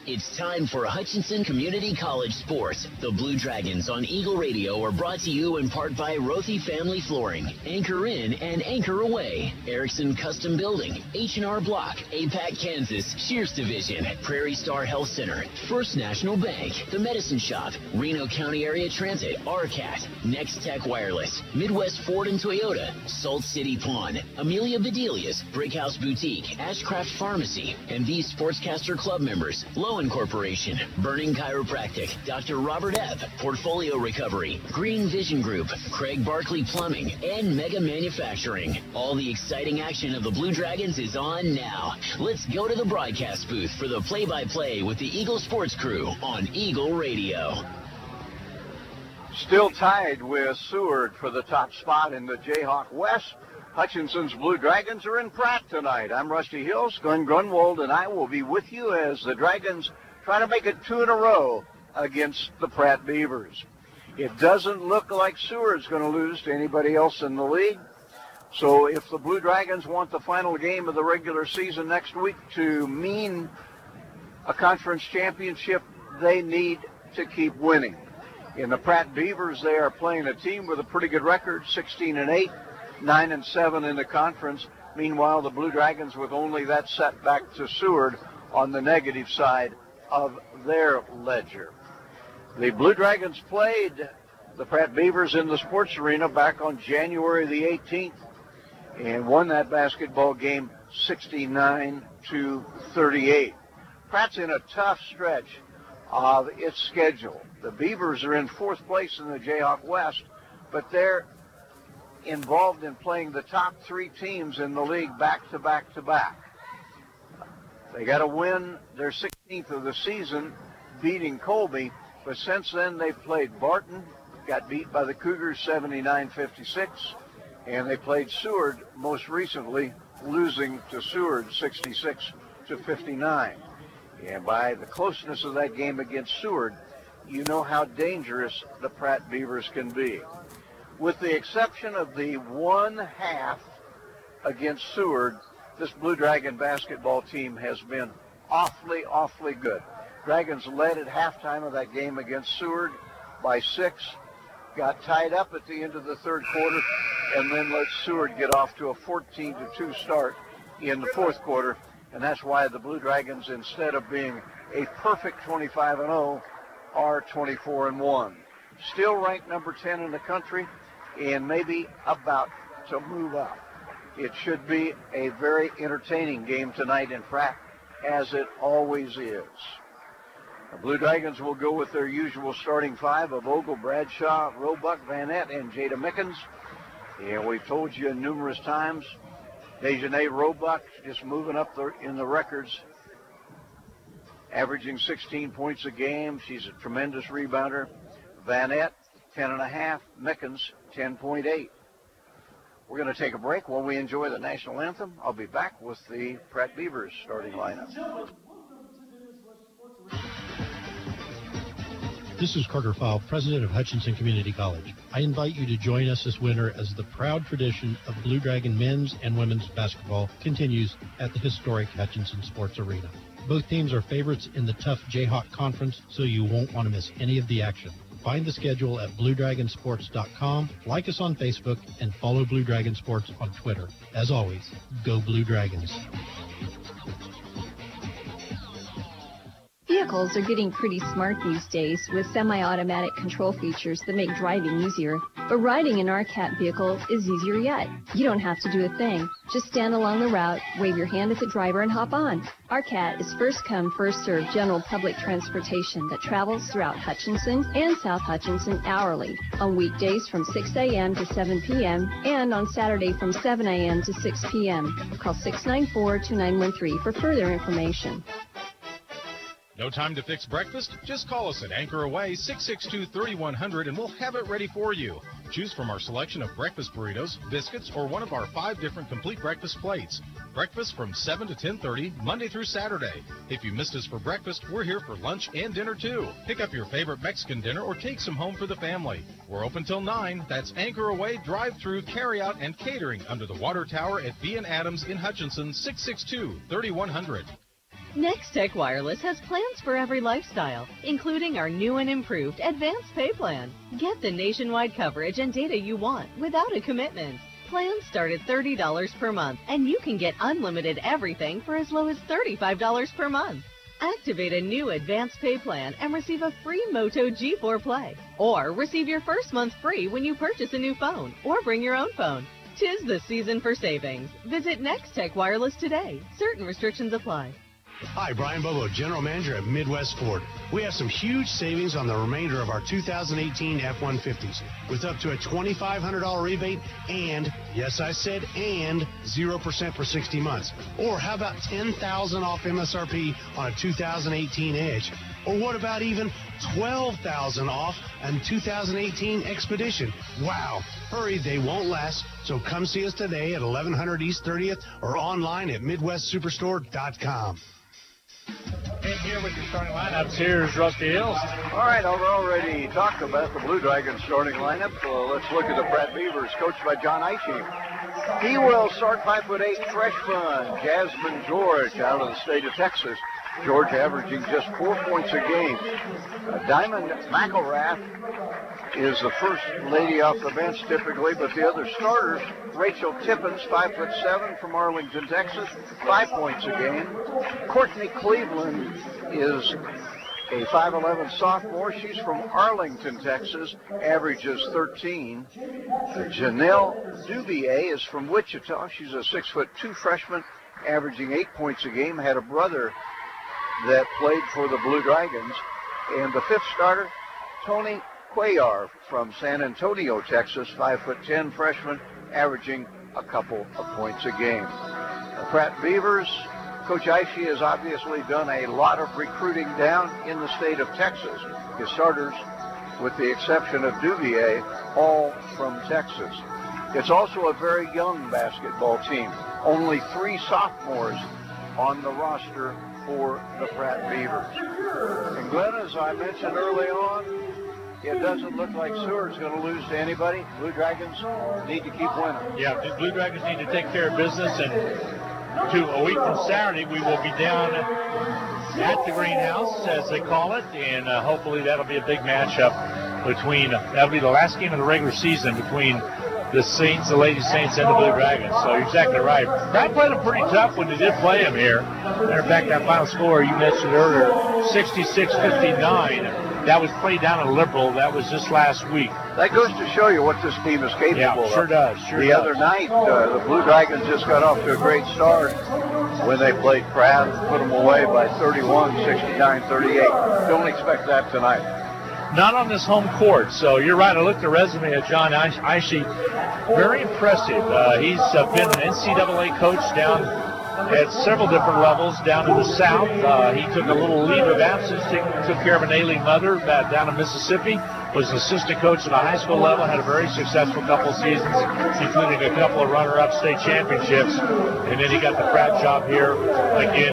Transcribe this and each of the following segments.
It's time for Hutchinson Community College Sports. The Blue Dragons on Eagle Radio are brought to you in part by Rothy Family Flooring, Anchor In and Anchor Away, Erickson Custom Building, H&R Block, APAC Kansas, Shears Division, Prairie Star Health Center, First National Bank, The Medicine Shop, Reno County Area Transit, RCAT, Next Tech Wireless, Midwest Ford and Toyota, Salt City Pawn, Amelia Bedelia's, Brickhouse Boutique, Ashcraft Pharmacy, and these Sportscaster Club members, Lowen Corporation, Burning Chiropractic, Dr. Robert Ebb, Portfolio Recovery, Green Vision Group, Craig Barkley Plumbing, and Mega Manufacturing. All the exciting action of the Blue Dragons is on now. Let's go to the broadcast booth for the play-by-play with the Eagle Sports Crew on Eagle Radio. Still tied with Seward for the top spot in the Jayhawk West. Hutchinson's Blue Dragons are in Pratt tonight. I'm Rusty Hills. Glenn Grunwald and I will be with you as the Dragons try to make it 2 in a row against the Pratt Beavers. It doesn't look like Seward's going to lose to anybody else in the league. So if the Blue Dragons want the final game of the regular season next week to mean a conference championship, they need to keep winning. In the Pratt Beavers, they are playing a team with a pretty good record, 16-8. 9-7 in the conference. Meanwhile, the Blue Dragons with only that setback to Seward on the negative side of their ledger. The Blue Dragons played the Pratt Beavers in the Sports Arena back on January the 18th and won that basketball game 69-38. Pratt's in a tough stretch of its schedule. The Beavers are in 4th place in the Jayhawk West, but they're involved in playing the top 3 teams in the league back to back to back. They got to win their 16th of the season, beating Colby, but since then they've played Barton, got beat by the Cougars 79-56, and they played Seward most recently, losing to Seward 66-59. And by the closeness of that game against Seward, you know how dangerous the Pratt Beavers can be. With the exception of the 1/2 against Seward, this Blue Dragon basketball team has been awfully good. Dragons led at halftime of that game against Seward by 6, got tied up at the end of the 3rd quarter, and then let Seward get off to a 14-2 start in the 4th quarter, and that's why the Blue Dragons, instead of being a perfect 25-0, are 24-1. Still ranked number 10 in the country, and maybe about to move up. It should be a very entertaining game tonight in Pratt, as it always is. The Blue Dragons will go with their usual starting 5 of Ogle, Bradshaw, Roebuck, Vanette, and Jada Mickens. And we've told you numerous times, Dejanay Roebuck just moving up in the records, averaging 16 points a game. She's a tremendous rebounder. Vanette, 10.5, Mickens, 10.8. We're going to take a break while we enjoy the national anthem. I'll be back with the Pratt Beavers starting lineup. This is Carter Fowle, president of Hutchinson Community College. I invite you to join us this winter as the proud tradition of Blue Dragon men's and women's basketball continues at the historic Hutchinson Sports Arena. Both teams are favorites in the tough Jayhawk Conference, so you won't want to miss any of the action. Find the schedule at BlueDragonSports.com, like us on Facebook, and follow Blue Dragon Sports on Twitter. As always, go Blue Dragons. Vehicles are getting pretty smart these days with semi-automatic control features that make driving easier. But riding an RCAT vehicle is easier yet. You don't have to do a thing. Just stand along the route, wave your hand at the driver, and hop on. RCAT is first come, first served general public transportation that travels throughout Hutchinson and South Hutchinson hourly, on weekdays from 6 a.m. to 7 p.m. and on Saturday from 7 a.m. to 6 p.m. Call 694-2913 for further information. No time to fix breakfast? Just call us at Anchor Away 662-3100 and we'll have it ready for you. Choose from our selection of breakfast burritos, biscuits, or one of our 5 different complete breakfast plates. Breakfast from 7 to 10:30, Monday through Saturday. If you missed us for breakfast, we're here for lunch and dinner too. Pick up your favorite Mexican dinner or take some home for the family. We're open till 9. That's Anchor Away, drive-through, carry-out, and catering under the water tower at B&Adams in Hutchinson, 662-3100. Next Tech Wireless has plans for every lifestyle, including our new and improved Advanced Pay Plan. Get the nationwide coverage and data you want without a commitment. Plans start at $30 per month, and you can get unlimited everything for as low as $35 per month. Activate a new Advanced Pay Plan and receive a free Moto G4 Play. Or receive your first month free when you purchase a new phone or bring your own phone. 'Tis the season for savings. Visit Next Tech Wireless today. Certain restrictions apply. Hi, Brian Bobo, General Manager at Midwest Ford. We have some huge savings on the remainder of our 2018 F-150s with up to a $2,500 rebate and, yes, I said and, 0% for 60 months. Or how about $10,000 off MSRP on a 2018 Edge? Or what about even $12,000 off on 2018 Expedition? Wow, hurry, they won't last. So come see us today at 1100 East 30th or online at MidwestSuperstore.com. And here with your starting lineups, here's Rusty Hills. All right, I've already talked about the Blue Dragons starting lineup. Let's look at the Pratt Beavers, coached by John Ishii. He will start 5'8" freshman Jasmine George out of the state of Texas. George averaging just 4 points a game. Diamond McElrath is the first lady off the bench typically, but the other starters, Rachel Tippins, 5'7" from Arlington, Texas, 5 points a game. Courtney Cleveland is a 5'11" sophomore. She's from Arlington, Texas, averages 13. Janelle Duvier is from Wichita. She's a 6'2" freshman, averaging 8 points a game. Had a brother that played for the Blue Dragons. And the fifth starter, Tony Cuellar from San Antonio, Texas, 5'10" freshman, averaging a couple of points a game. The Pratt Beavers, Coach Ishii has obviously done a lot of recruiting down in the state of Texas. His starters, with the exception of Duvier, all from Texas. It's also a very young basketball team. Only 3 sophomores on the roster for the Pratt Beavers. And Glenn, as I mentioned early on, it doesn't look like Seward's going to lose to anybody. Blue Dragons need to keep winning. Yeah, the Blue Dragons need to take care of business, and a week from Saturday, we will be down at the Greenhouse, as they call it, and hopefully that'll be a big matchup between, that'll be the last game of the regular season between the Saints, the Lady Saints, and the Blue Dragons. So you're exactly right. Pratt played them pretty tough when they did play them here. Matter of fact, that final score you mentioned earlier, 66-59, that was played down at Liberal. That was just last week. That goes to show you what this team is capable of. Yeah, sure does. The other night, the Blue Dragons just got off to a great start when they played Pratt, put them away by 31, 69, 38. Don't expect that tonight. Not on this home court. So you're right. I looked at the resume of John Ishii. Very impressive. He's been an NCAA coach down at several different levels down in the South. He took a little leave of absence, took care of an ailing mother down in Mississippi, was an assistant coach at a high school level, had a very successful couple of seasons, including a couple of runner-up state championships, and then he got the Pratt job here again.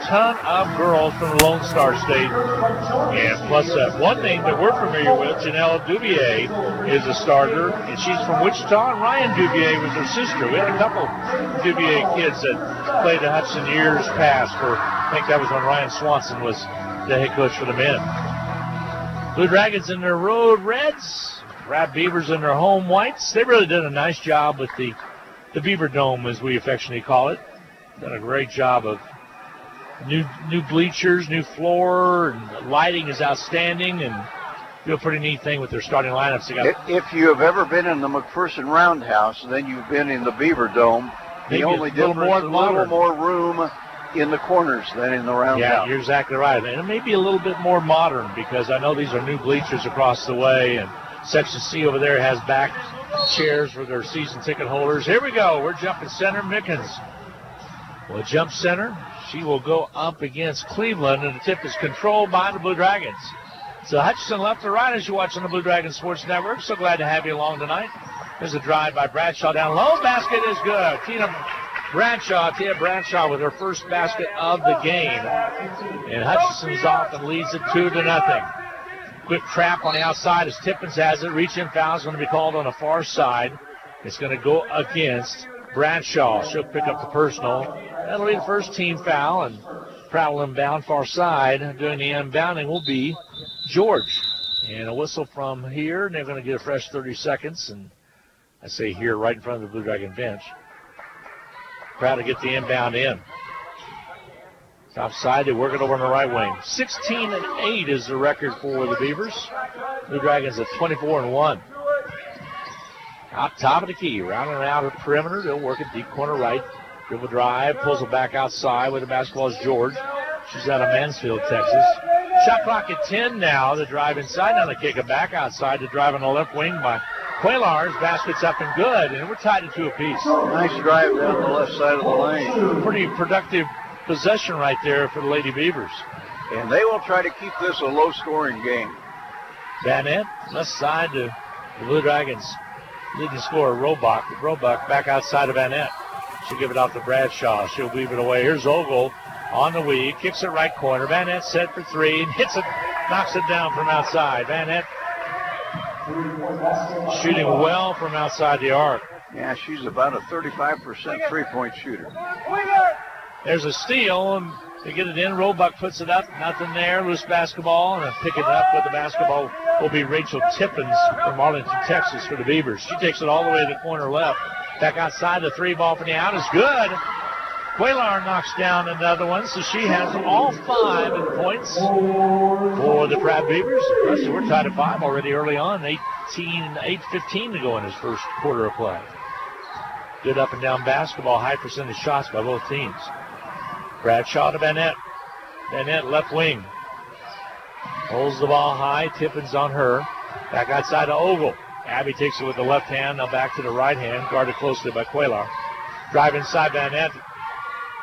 Ton of girls from the Lone Star State, and plus one thing that we're familiar with, Janelle Duvier is a starter, and she's from Wichita, and Ryan Duvier was her sister. We had a couple Duvier kids that played at Hutchinson years past, I think that was when Ryan Swanson was the head coach for the men. Blue Dragons in their road reds, Pratt Beavers in their home whites. They really did a nice job with the Beaver Dome, as we affectionately call it. Done a great job of new bleachers, new floor, and lighting is outstanding, and do a pretty neat thing with their starting lineups. If you have ever been in the McPherson Roundhouse, then you've been in the Beaver Dome. The only difference, a little more room in the corners than in the Roundhouse. Yeah, you're exactly right. And it may be a little bit more modern, because I know these are new bleachers across the way, and Section C over there has back chairs for their season ticket holders. Here we go. We're jumping center. Mickens will jump center. She will go up against Cleveland, and the tip is controlled by the Blue Dragons. So Hutchinson left to right as you watch on the Blue Dragons Sports Network. So glad to have you along tonight. There's a drive by Bradshaw down low. Basket is good. Tia Bradshaw with her first basket of the game. And Hutchinson's off and leads it 2-0. Quick trap on the outside as Tippins has it. Reach-in foul is going to be called on the far side. It's going to go against Bradshaw. She'll pick up the personal. That'll be the first team foul, and Pratt will inbound far side. Doing the inbounding will be George. And a whistle from here, and they're going to get a fresh 30 seconds. And I say here, right in front of the Blue Dragon bench. Pratt to get the inbound in. Top side, they work it over on the right wing. 16-8 is the record for the Beavers. Blue Dragons at 24-1. Out top of the key, rounding it out at perimeter. They'll work it deep corner right. Dribble drive, pulls it back outside with the basketball is George. She's out of Mansfield, Texas. Shot clock at 10 now. The drive inside, now they kick it back outside. The drive on the left wing by Quaylar's. Basket's up and good, and we're tied at 2 apiece. Nice drive down the left side of the lane. Pretty productive possession right there for the Lady Beavers. And they will try to keep this a low-scoring game. Vanette, left side to the Blue Dragons. Leading scorer, Roebuck. Roebuck back outside of Vanette. She'll give it off to Bradshaw. She'll weave it away. Here's Ogle on the weave. Kicks it right corner. Vanette set for 3 and hits it, knocks it down from outside. Vanette shooting well from outside the arc. Yeah, she's about a 35% three-point shooter. There's a steal, and they get it in. Roebuck puts it up. Nothing there. Loose basketball, and picking it up with the basketball will be Rachel Tippins from Arlington, Texas for the Beavers. She takes it all the way to the corner left. Back outside, the 3 ball from the out is good. Quaylar knocks down another one, so she has all 5 in points for the Pratt Beavers. So we're tied at 5 already early on. 8:15 to go in this first quarter of play. Good up and down basketball, high percentage shots by both teams. Bradshaw to Vanette. Vanette left wing. Holds the ball high. Tippins on her. Back outside to Ogle. Abby takes it with the left hand. Now back to the right hand. Guarded closely by Quaylar. Drive inside Vanette.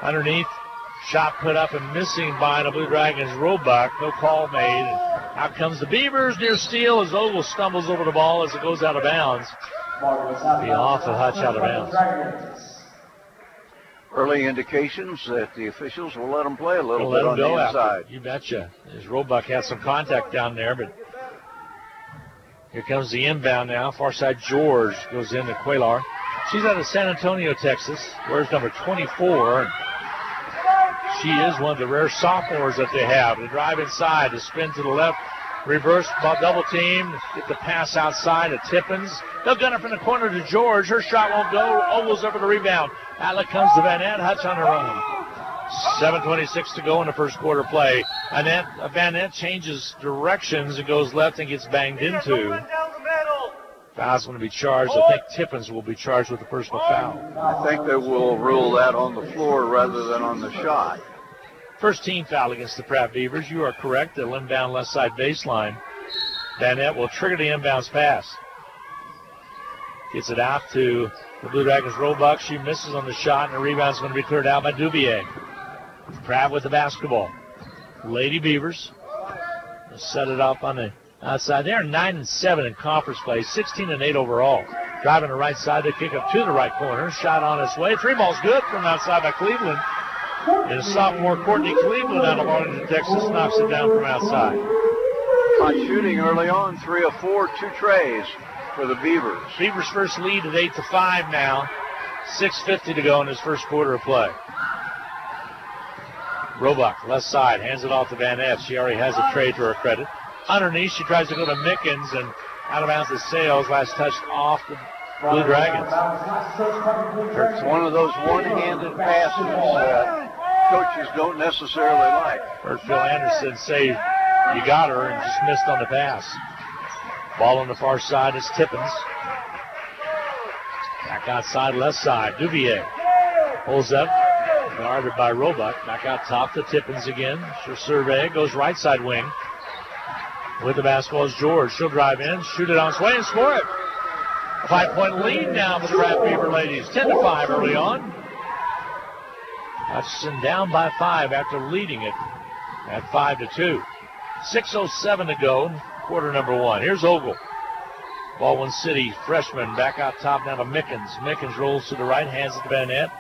Underneath. Shot put up and missing by the Blue Dragons. Roebuck. No call made. Out comes the Beavers near steal as Ogle stumbles over the ball as it goes out of bounds. Be off of Hutch out of bounds. Early indications that the officials will let them play a little bit on the inside. You betcha. As Roebuck had some contact down there, but here comes the inbound now. Far side George goes into Quaylar. She's out of San Antonio, Texas. Wears number 24. She is one of the rare sophomores that they have. The drive inside, the spin to the left, reverse double team, get the pass outside to Tippins. They'll gun it from the corner to George. Her shot won't go. Ogle's over the rebound. Outlet comes to Vanette. Hutch on her own. 7:26 to go in the first quarter play. Vanette changes directions and goes left and gets banged into. Foul's going to be charged. I think Tippins will be charged with a personal foul. I think they will rule that on the floor rather than on the shot. First team foul against the Pratt Beavers. You are correct. They'll inbound left side baseline. Vanette will trigger the inbounds pass. Gets it out to the Blue Dragons. Roebuck. She misses on the shot, and the rebound's going to be cleared out by Dubier. Pratt with the basketball. Lady Beavers will set it up on the outside. They're 9-7 in conference play, 16-8 overall. Driving the right side, they kick up to the right corner. Shot on its way. 3 ball's good from outside by Cleveland. And sophomore Courtney Cleveland out of Arlington, Texas, knocks it down from outside. Hot shooting early on, 3 of 4, 2 trays for the Beavers. Beavers' first lead at 8-5 now. 6:50 to go in this first quarter of play. Roebuck, left side, hands it off to Vanette. She already has a tray to her credit. Underneath, she tries to go to Mickens, and out of bounds to Sales. Last touch off the Blue Dragons. It's one of those one-handed passes coaches don't necessarily like. Heard Phil Anderson say you got her and just missed on the pass. Ball on the far side is Tippins. Back outside, left side. Duvier holds up. Guarded by Roebuck. Back out top to Tippins again. She'll survey. Goes right side wing. With the basketball is George. She'll drive in, shoot it on its way, and score it. A 5-point lead now for the Pratt Beaver ladies. 10-5 early on. Hutchinson down by 5 after leading it at 5-2. 6:07 to go, quarter number 1. Here's Ogle. Baldwin City freshman back out top now to Mickens. Mickens rolls to the right, hands it to Vanette.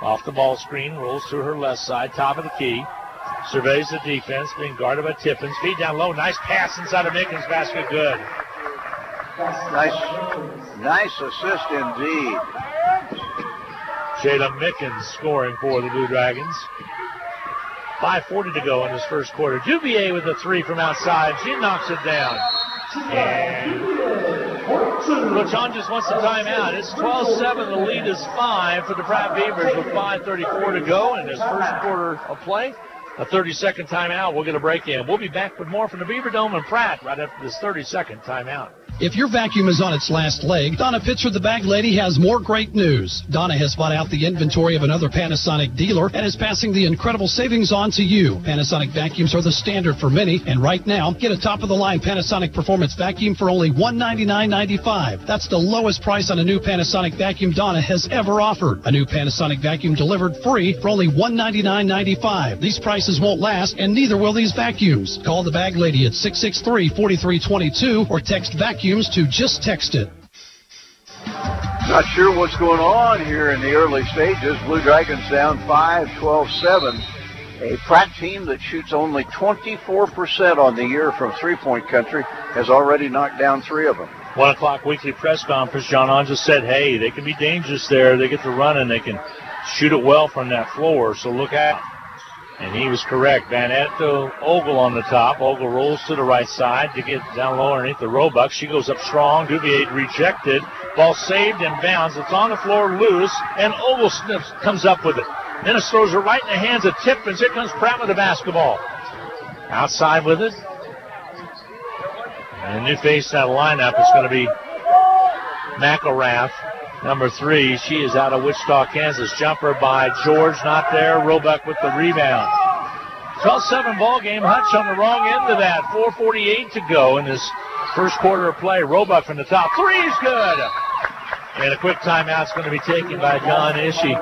Off the ball screen, rolls to her left side, top of the key. Surveys the defense, being guarded by Tippins. Feed down low, nice pass inside of Mickens, basket good. Nice assist indeed. Jada Mickens scoring for the Blue Dragons. 5:40 to go in this first quarter. Duvier with a three from outside. She knocks it down. And John just wants a timeout. It's 12-7. The lead is 5 for the Pratt Beavers with 5:34 to go in this first quarter of play. A 30-second timeout. We'll get a break in. We'll be back with more from the Beaver Dome and Pratt right after this 30-second timeout. If your vacuum is on its last leg, Donna Pitzer, the bag lady, has more great news. Donna has bought out the inventory of another Panasonic dealer and is passing the incredible savings on to you. Panasonic vacuums are the standard for many, and right now, get a top-of-the-line Panasonic Performance vacuum for only $199.95. That's the lowest price on a new Panasonic vacuum Donna has ever offered. A new Panasonic vacuum delivered free for only $199.95. These prices won't last, and neither will these vacuums. Call the bag lady at 663-4322 or text vacuum to just text it. Not sure what's going on here in the early stages. Blue Dragons down 5, 12-7. A Pratt team that shoots only 24% on the year from three-point country has already knocked down 3 of them. 1 o'clock weekly press conference. John On just said, hey, they can be dangerous there. They get to run and they can shoot it well from that floor, so look out. And he was correct. Van Etten to Ogle on the top. Ogle rolls to the right side to get down low underneath the Roebuck. She goes up strong. Duvier rejected. Ball saved and bounds. It's on the floor loose, and Ogle comes up with it. Dennis throws her right in the hands of Tippins. Here comes Pratt with the basketball. Outside with it. And a new face out of lineup is going to be McElrath. Number 3, she is out of Wichita, Kansas. Jumper by George, not there. Roebuck with the rebound. 12-7 ball game. Hutch on the wrong end of that. 4:48 to go in this first quarter of play. Roebuck from the top. 3's good. And a quick timeout's going to be taken by John Ishii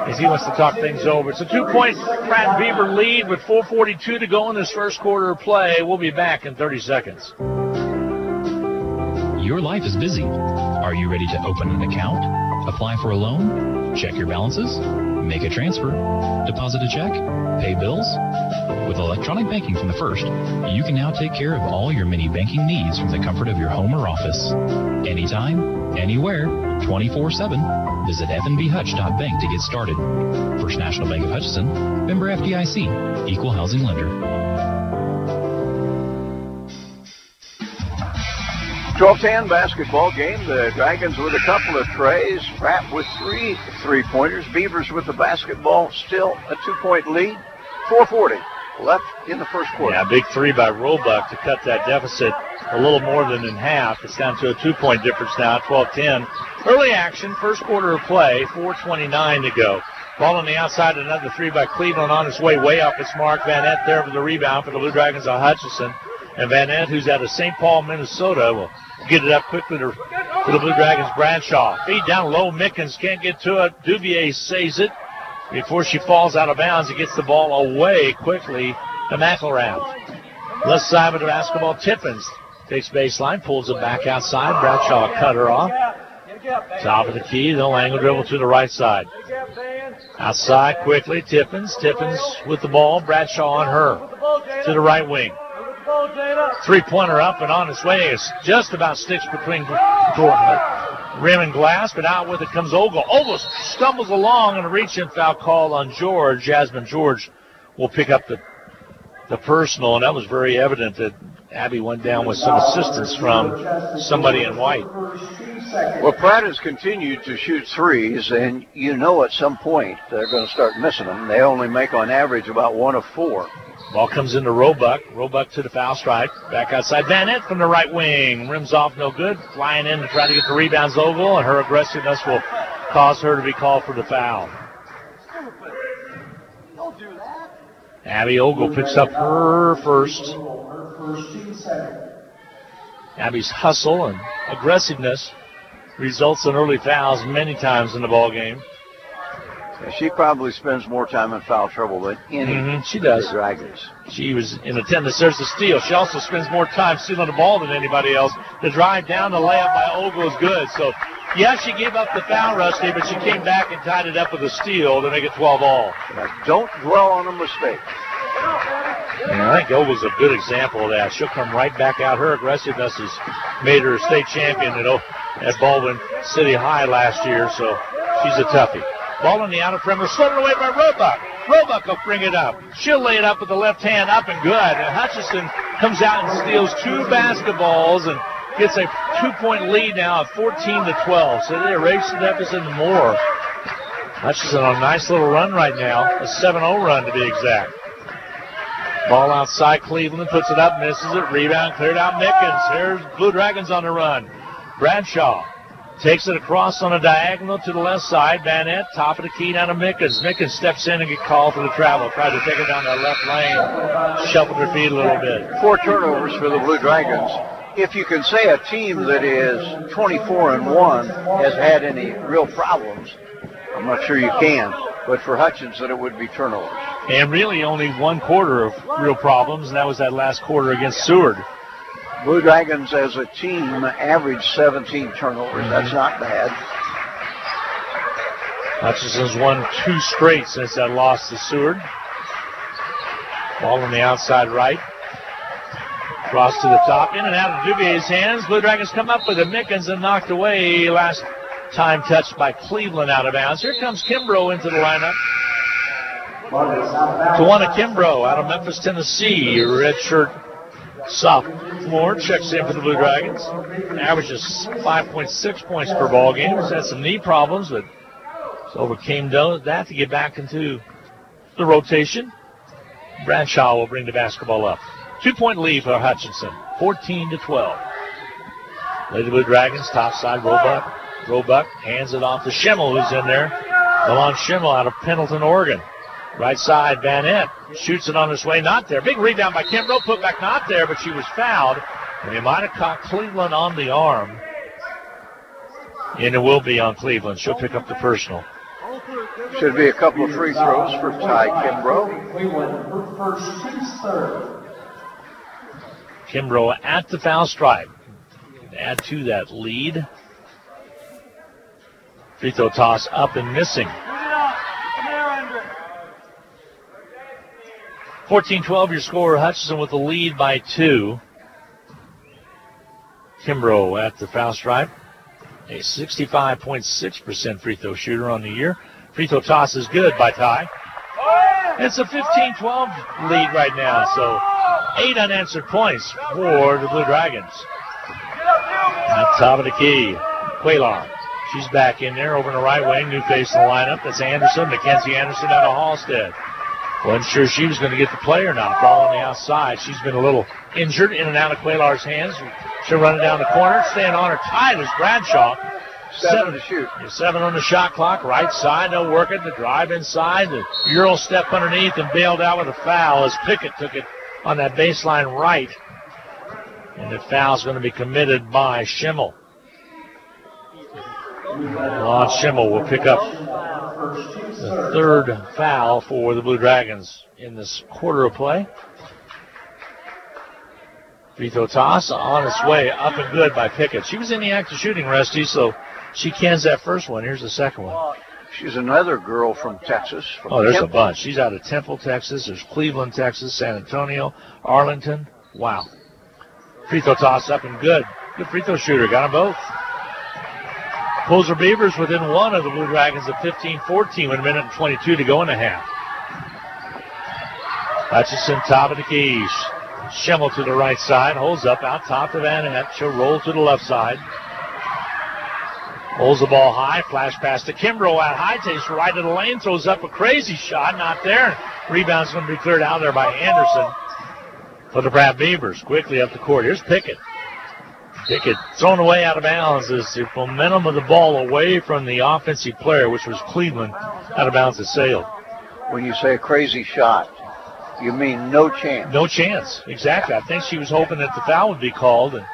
as he wants to talk things over. It's a 2-point Pratt Beaver lead with 4:42 to go in this first quarter of play. We'll be back in 30 seconds. Your life is busy. Are you ready to open an account, apply for a loan, check your balances, make a transfer, deposit a check, pay bills? With electronic banking from The First, you can now take care of all your many banking needs from the comfort of your home or office. Anytime, anywhere, 24/7. Visit fnbhutch.bank to get started. First National Bank of Hutchinson, member FDIC, equal housing lender. 12-10 basketball game. The Dragons with a couple of trays. Pratt with 3 3-pointers. Beavers with the basketball. Still a 2-point lead. 4:40 left in the first quarter. Yeah, big 3 by Roebuck to cut that deficit a little more than in half. It's down to a 2-point difference now, 12-10. Early action, first quarter of play, 4:29 to go. Ball on the outside, another 3 by Cleveland on its way off its mark. Van Etten there for the rebound for the Blue Dragons of Hutchinson. And Van Etten, who's out of St. Paul, Minnesota, will get it up quickly for the Blue Dragons. Bradshaw. Feed down low. Mickens can't get to it. Duvier saves it. Before she falls out of bounds, he gets the ball away quickly to McElrath. Left side of the basketball, Tippins takes baseline, pulls it back outside. Bradshaw cut her off. Top of the key, no angle dribble to the right side. Outside quickly, Tippins. Tippins with the ball. Bradshaw on her to the right wing. 3-pointer up and on its way. It's just about sticks between rim and glass, but out with it comes Ogle. Ogle stumbles along and a reach-in foul call on George. Jasmine George will pick up the personal, and that was very evident that Abby went down with some assistance from somebody in white. Well, Pratt has continued to shoot 3s, and you know at some point they're going to start missing them. They only make on average about 1 of 4. Ball comes into Roebuck. Roebuck to the foul stripe. Back outside. Van Etten from the right wing. Rims off, no good. Flying in to try to get the rebounds. Ogle, and her aggressiveness will cause her to be called for the foul. Abby Ogle picks up her first. Abby's hustle and aggressiveness results in early fouls many times in the ball game. She probably spends more time in foul trouble than any she does. of the Dragons. She was in attendance. There's the steal. She also spends more time stealing the ball than anybody else. The drive down, the layup by Ogle is good. So, yeah, she gave up the foul, Rusty, but she came back and tied it up with a steal to make it 12-all. Don't dwell on a mistake. And I think Ogle's a good example of that. She'll come right back out. Her aggressiveness has made her a state champion at Baldwin City High last year, so she's a toughie. Ball on the outer perimeter, stolen away by Roebuck. Roebuck will bring it up. She'll lay it up with the left hand, up and good. And Hutchinson comes out and steals 2 basketballs and gets a 2-point lead now of 14-12. So they erase the deficit more. Hutchinson on a nice little run right now, a 7-0 run to be exact. Ball outside, Cleveland puts it up, misses it, rebound, cleared out Mickens. Here's Blue Dragons on the run. Bradshaw takes it across on a diagonal to the left side. Vanette, top of the key down to Mickens. Mickens steps in and gets called for the travel. Tried to take it down that left lane, shuffled her feet a little bit. 4 turnovers for the Blue Dragons. If you can say a team that is 24-1 has had any real problems, I'm not sure you can, but for Hutchinson it would be turnovers. And really only 1 quarter of real problems, and that was that last quarter against Seward. Blue Dragons as a team averaged 17 turnovers. That's not bad. Hutchinson's won 2 straight since that loss to Seward. Ball on the outside right. Cross to the top, in and out of Duvier's hands. Blue Dragons come up with a Mickens and knocked away. Last time touched by Cleveland out of bounds. Here comes Kimbrough into the lineup. Tawana Kimbrough out of Memphis, Tennessee. Redshirt sophomore checks in for the Blue Dragons. Averages 5.6 points per ball game. He's had some knee problems, but overcame that to get back into the rotation. Bradshaw will bring the basketball up. 2-point lead for Hutchinson, 14-12. Lady Blue Dragons, top side, Roebuck. Roebuck hands it off to Schimmel, who's in there. Alon Schimmel out of Pendleton, Oregon. Right side, Vanette shoots it on his way, not there. Big rebound by Kimbrough, put back not there, but she was fouled. And they might have caught Cleveland on the arm. And it will be on Cleveland. She'll pick up the personal. Should be a couple of free throws for Ty Kimbrough. Kimbrough at the foul stripe. Add to that lead. Free throw toss up and missing. 14-12 your score. Hutchinson with the lead by 2. Kimbrough at the foul stripe. A 65.6% free throw shooter on the year. Free throw toss is good by Ty. It's a 15-12 lead right now, so 8 unanswered points for the Blue Dragons. At top of the key, Quaylar. She's back in there over in the right wing. New face in the lineup. That's Anderson. Mackenzie Anderson out of Halstead. Wasn't sure she was going to get the play or not. Ball on the outside. She's been a little injured, in and out of Quaylar's hands. She'll run it down the corner. Staying on her tight is Bradshaw. 7 to shoot. 7 on the shot clock. Right side, no working. The drive inside. The Earl step underneath and bailed out with a foul as Pickett took it on that baseline right. And the foul's going to be committed by Schimmel. Lon Schimmel will pick up the 3rd foul for the Blue Dragons in this quarter of play. Free throw toss on its way up and good by Pickett. She was in the act of shooting, Rusty, so she cans that first one. Here's the second one. She's another girl from Texas. There's a bunch. She's out of Temple, Texas. There's Cleveland, Texas, San Antonio, Arlington. Wow. Free throw toss up and good. Good free throw shooter. Got them both. Pulls her Beavers within 1 of the Blue Dragons at 15-14 with 1:22 to go in the half. Hutchinson, top of the keys. Schimmel to the right side. Holds up out top to Vanette. She'll roll to the left side. Holds the ball high. Flash pass to Kimbrough out high. Takes right to the lane. Throws up a crazy shot. Not there. Rebound's going to be cleared out there by Anderson for the Pratt Beavers. Quickly up the court. Here's Pickett. Pickett thrown away out of bounds as the momentum of the ball away from the offensive player, which was Cleveland, out of bounds. It sailed. When you say a crazy shot, you mean no chance. No chance. Exactly. I think she was hoping that the foul would be called. And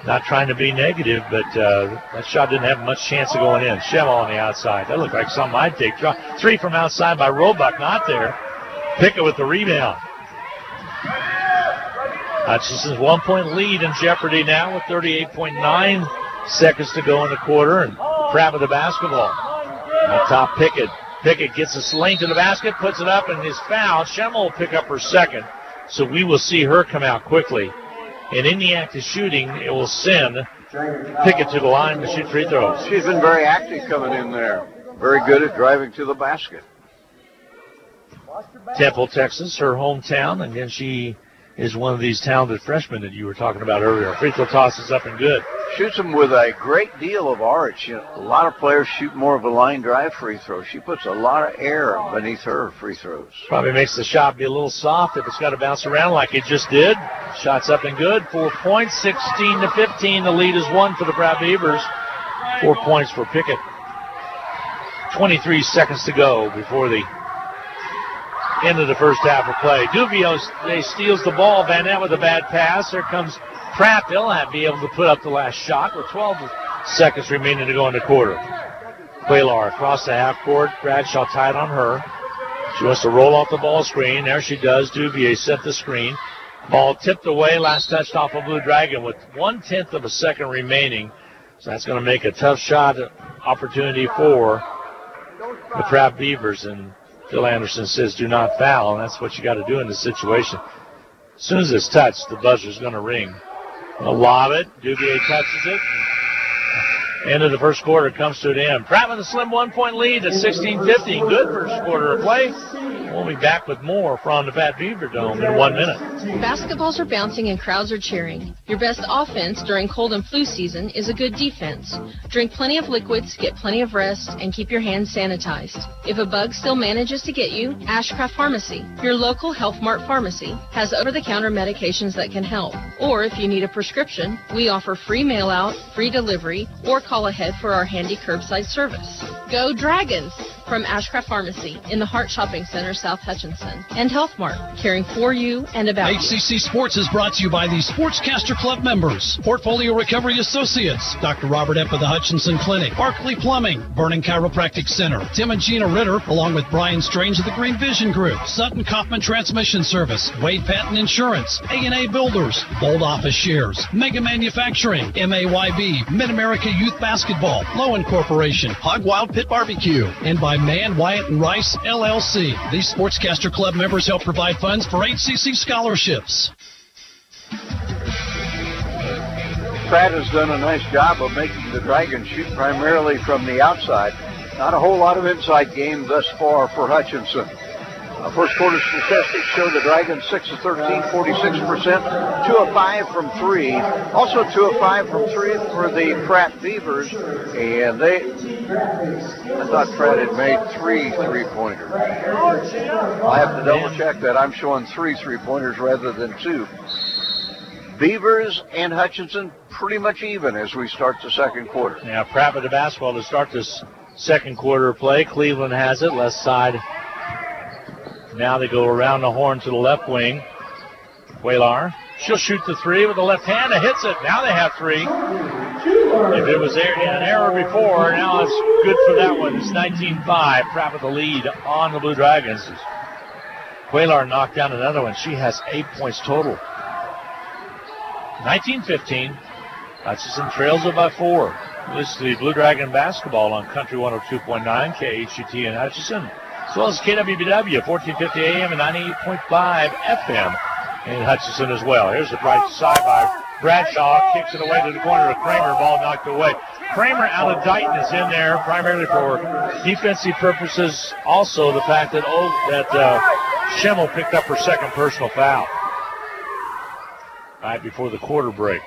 not trying to be negative, but that shot didn't have much chance of going in. Schimmel on the outside. That looked like something I'd take. 3 from outside by Roebuck. Not there. Pickett with the rebound. Hutchinson's 1-point lead in jeopardy now with 38.9 seconds to go in the quarter. And Pratt with the basketball. On top, Pickett. Pickett gets a lane to the basket, puts it up, and is fouled. Schimmel will pick up her second, so we will see her come out quickly. And in the act of shooting, it will send Pickett to the line to shoot free throws. She's been very active coming in there. Very good at driving to the basket. Temple, Texas, her hometown. Again, she is one of these talented freshmen that you were talking about earlier. Free throw toss is up and good. Shoots them with a great deal of arch. You know, a lot of players shoot more of a line drive free throw. She puts a lot of air beneath her free throws. Probably makes the shot be a little soft if it's got to bounce around like it just did. Shot's up and good. 4 points, 16-15. The lead is 1 for the Pratt Beavers. 4 points for Pickett. 23 seconds to go before the end of the first half of play. Duvio steals the ball. Van Nett with a bad pass. Here comes Pratt. They'll be able to put up the last shot with 12 seconds remaining to go in the quarter. Quaylar across the half court. Bradshaw tied on her. She wants to roll off the ball screen. There she does. Duvier set the screen. Ball tipped away. Last touched off a Blue Dragon with 1/10 of a second remaining. So that's going to make a tough shot opportunity for the Pratt Beavers. And Phil Anderson says do not foul, and that's what you got to do in this situation. As soon as it's touched, the buzzer's going to ring. They'll lob it. Duvier touches it. End of the first quarter comes to an end. Pratt with a slim 1-point lead at 16-15. Good first quarter of play. We'll be back with more from the Pratt Beaver Dome in 1 minute. Basketballs are bouncing and crowds are cheering. Your best offense during cold and flu season is a good defense. Drink plenty of liquids, get plenty of rest, and keep your hands sanitized. If a bug still manages to get you, Ashcraft Pharmacy, your local Health Mart pharmacy, has over-the-counter medications that can help. Or if you need a prescription, we offer free mail-out, free delivery, or call ahead for our handy curbside service. Go Dragons! From Ashcraft Pharmacy in the Hart Shopping Center, South Hutchinson, and Health Mart, caring for you and about you. HCC Sports is brought to you by the Sportscaster Club members, Portfolio Recovery Associates, Dr. Robert Epp of the Hutchinson Clinic, Barkley Plumbing, Vernon Chiropractic Center, Tim and Gina Ritter, along with Brian Strange of the Green Vision Group, Sutton Kaufman Transmission Service, Wade Patton Insurance, A&A Builders, Bold Office Shares, Mega Manufacturing, MAYB, Mid-America Youth Basketball, Lowen Corporation, Hog Wild Pit Barbecue, and by Mann, Wyatt, and Rice, LLC. These Sportscaster Club members help provide funds for HCC scholarships. Pratt has done a nice job of making the Dragons shoot primarily from the outside. Not a whole lot of inside game thus far for Hutchinson. First quarter statistics show the Dragons 6 of 13, 46%, 2 of 5 from 3. Also 2 of 5 from 3 for the Pratt Beavers. And I thought Pratt had made 3 3-pointers. I have to double check that. I'm showing 3 3-pointers rather than 2. Beavers and Hutchinson pretty much even as we start the second quarter. Yeah, Pratt with the basketball to start this second quarter play. Cleveland has it, left side. Now they go around the horn to the left wing. Quaylar. She'll shoot the 3 with the left hand and hits it. Now they have 3. If it was an error before, now it's good for that one. It's 19-5. Pratt with the lead on the Blue Dragons. Quaylar knocked down another one. She has 8 points total. 19-15. Hutchinson trails it by 4. This is the Blue Dragon basketball on Country 102.9, KHGT in Hutchinson, as well as KWBW, 1450 AM and 98.5 FM in Hutchinson as well. Here's the right side by Bradshaw, kicks it away to the corner of Kramer, ball knocked away. Kramer out of Dighton is in there primarily for defensive purposes. Also the fact that Schemmel picked up her second personal foul right before the quarter break.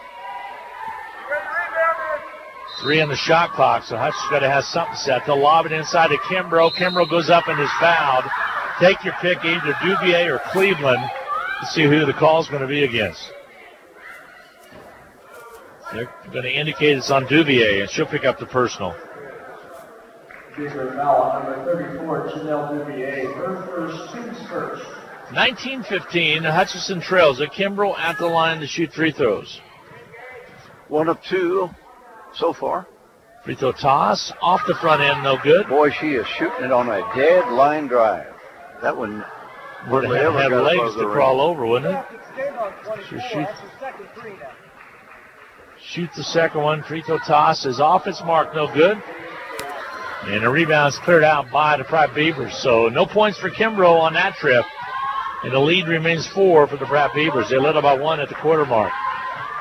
3 on the shot clock, so Hutch's got to have something set. They'll lob it inside to Kimbrough. Kimbrough goes up and is fouled. Take your pick, either Duvier or Cleveland. Let's see who the call's going to be against. They're going to indicate it's on Duvier, and she'll pick up the personal. 19-15, Hutchinson trails it. Kimbrough at the line to shoot free throws. 1 of 2 so far. Free throw toss off the front end, no good. Boy, she is shooting it on a dead line drive. That one would have had legs to crawl over, wouldn't it? Shoot the second one. Free throw toss is off its mark, no good. And the rebound's cleared out by the Pratt Beavers. So no points for Kimbrough on that trip. And the lead remains 4 for the Pratt Beavers. They led by 1 at the quarter mark.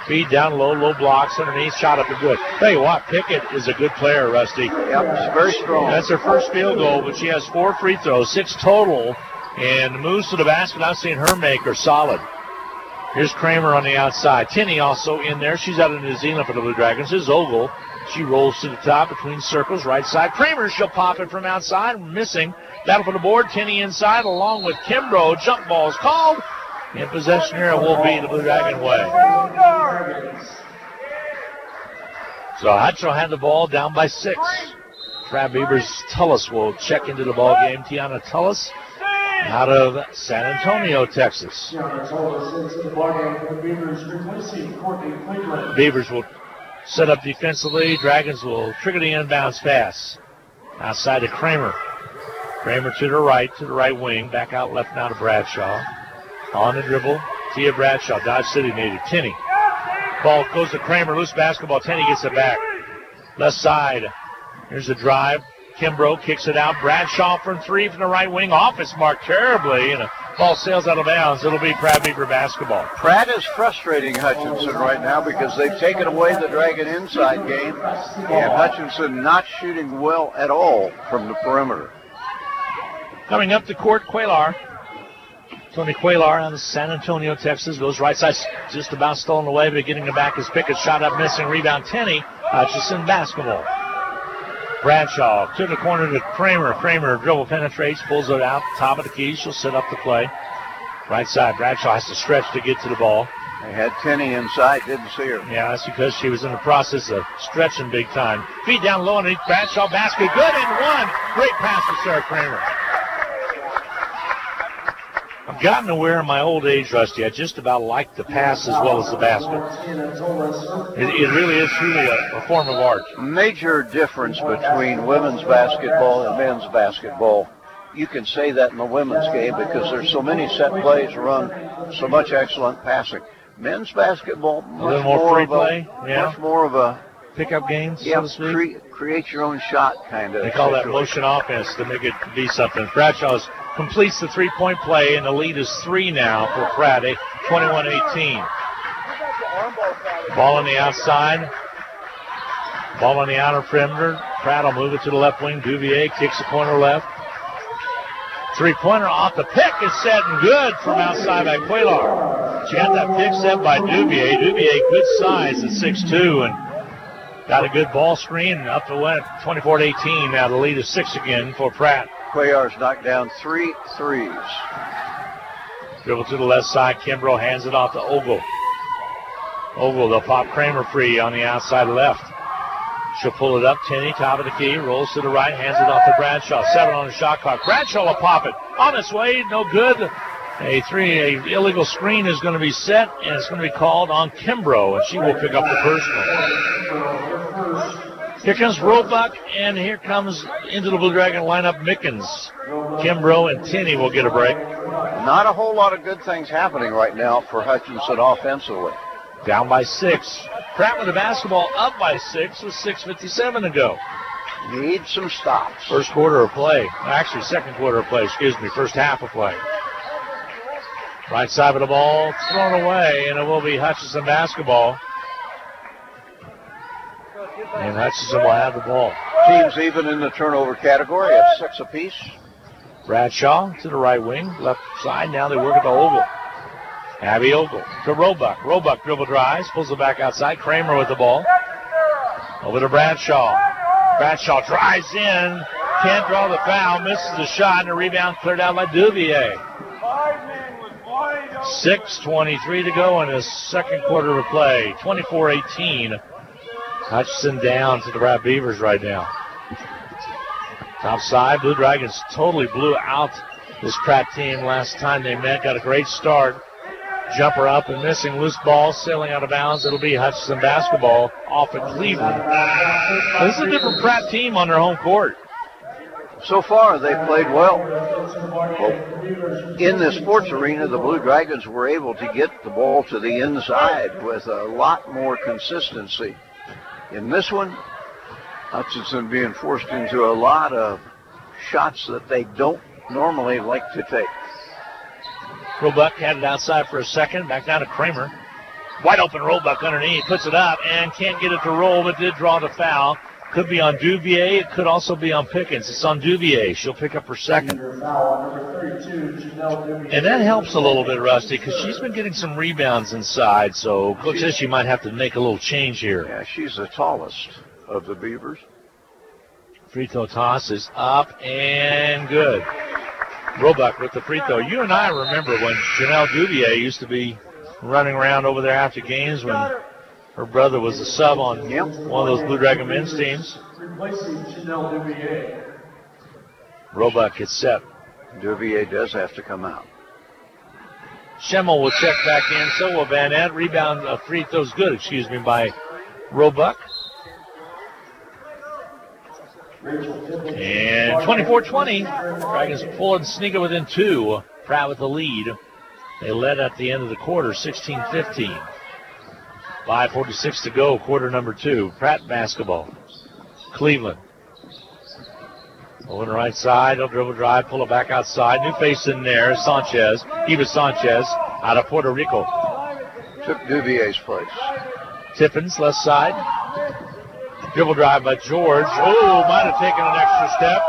Feed down low, low blocks underneath, shot up and good. Tell you what, Pickett is a good player, Rusty. Yep, she's very strong. That's her first field goal, but she has 4 free throws, 6 total and moves to the basket. I've seen her make her solid. Here's Kramer on the outside. Tinney also in there. She's out of New Zealand for the Blue Dragons. Here's Ogle. She rolls to the top between circles, right side. Kramer, she'll pop it from outside, missing. Battle for the board. Tinney inside along with Kimbrough. Jump ball's called. And possession here will be the Blue Dragon way. So Hutchell had the ball down by 6. Pratt Beavers Tullis will check into the ball game. Tiana Tullis out of San Antonio, Texas. Beavers will set up defensively. Dragons will trigger the inbounds pass. Outside to Kramer. Kramer to the right wing. Back out left now to Bradshaw. On the dribble, Tia Bradshaw, Dodge City native. Tinney. Ball goes to Kramer. Loose basketball. Tinney gets it back. Left side. Here's the drive. Kimbrough kicks it out. Bradshaw from 3 from the right wing. Off it's marked terribly, and a ball sails out of bounds. It'll be Pratt Beaver basketball. Pratt is frustrating Hutchinson right now because they've taken away the Dragon inside game, and Hutchinson not shooting well at all from the perimeter. Coming up to court, Quaylar. Tony Quaylar out of San Antonio, Texas. Goes right side, just about stolen away, but getting it back is Pickett. Shot up, missing. Rebound, Tinney. Hutchinson basketball. Bradshaw to the corner to Kramer. Kramer dribble penetrates, pulls it out. Top of the key. She'll set up the play. Right side, Bradshaw has to stretch to get to the ball. They had Tinney inside, didn't see her. Yeah, that's because she was in the process of stretching big time. Feet down low underneath Bradshaw. Basket good and one. Great pass to Sarah Kramer. I've gotten aware in my old age, Rusty, I just about like the pass as well as the basket. It really is truly a form of art. Major difference between women's basketball and men's basketball. You can say that in the women's game because there's so many set plays run, so much excellent passing. Men's basketball, a little more free play, much more of a pickup game, yeah, so to speak. Create your own shot kind of. They call that motion offense to make it be something. Bradshaw completes the three-point play, and the lead is 3 now for Pratt, 21-18. Ball on the outside. Ball on the outer perimeter. Pratt will move it to the left wing. Duvier kicks the corner left. Three-pointer off the pick is set and good from outside by Quaylar. She got that pick set by Duvier. Duvier, good size at 6'2", and got a good ball screen up to 24-18. Now the lead is 6 again for Pratt. Quayar's knocked down 3 threes. Dribble to the left side. Kimbrough hands it off to Ogle. Ogle, they'll pop Kramer free on the outside left. She'll pull it up. Tinney, top of the key, rolls to the right, hands it off to Bradshaw. 7 on the shot clock. Bradshaw will pop it. On its way, no good. A illegal screen is going to be set, and it's going to be called on Kimbrough, and she will pick up the personal. Here comes Roebuck, and here comes into the Blue Dragon lineup Mickens. Kimbrough and Tinney will get a break. Not a whole lot of good things happening right now for Hutchinson offensively. Down by 6. Pratt with the basketball up by 6 with 6:57 to go. Need some stops. First quarter of play. Actually, second quarter of play, first half of play. Right side of the ball, thrown away, and it will be Hutchinson basketball. And Hutchinson will have the ball. Teams even in the turnover category at 6 apiece. Bradshaw to the right wing, left side. Now they work at the Ogle. Abby Ogle to Roebuck. Roebuck dribble drives, pulls it back outside. Kramer with the ball. Over to Bradshaw. Bradshaw drives in, can't draw the foul, misses the shot, and the rebound cleared out by Duvier. 6:23 to go in the second quarter of play. 24-18. Hutchinson down to the Pratt Beavers right now. Top side, Blue Dragons totally blew out this Pratt team last time they met. Got a great start. Jumper up and missing. Loose ball sailing out of bounds. It'll be Hutchinson basketball off of Cleveland. This is a different Pratt team on their home court. So far, they played well. In the sports arena, the Blue Dragons were able to get the ball to the inside with a lot more consistency. In this one, Hutchinson being forced into a lot of shots that they don't normally like to take. Roebuck had it outside for a second. Back down to Kramer. Wide open Roebuck underneath. Puts it up and can't get it to roll, but did draw the foul. Could be on Duvier. It could also be on Pickens. It's on Duvier. She'll pick up her second. And that helps a little bit, Rusty, because she's been getting some rebounds inside. So Coach says she might have to make a little change here. Yeah, she's the tallest of the Beavers. Free throw toss is up and good. Roebuck with the free throw. You and I remember when Janelle Duvier used to be running around over there after games when her brother was a sub on one of those Blue Dragon men's teams. Replacing Janelle Duvier. Roebuck gets set. Duvier does have to come out. Schemmel will check back in. So will Van Ant. Rebound, free throw's good, by Roebuck. And 24-20. Dragons pull and sneak it within 2. Pratt with the lead. They led at the end of the quarter, 16-15. 5:46 to go, quarter number 2. Pratt basketball. Cleveland. Over the right side, they'll dribble drive, pull it back outside. New face in there, Sanchez. Eva Sanchez out of Puerto Rico. Took Duvier's place. Tippins, left side. Dribble drive by George. Oh, might have taken an extra step.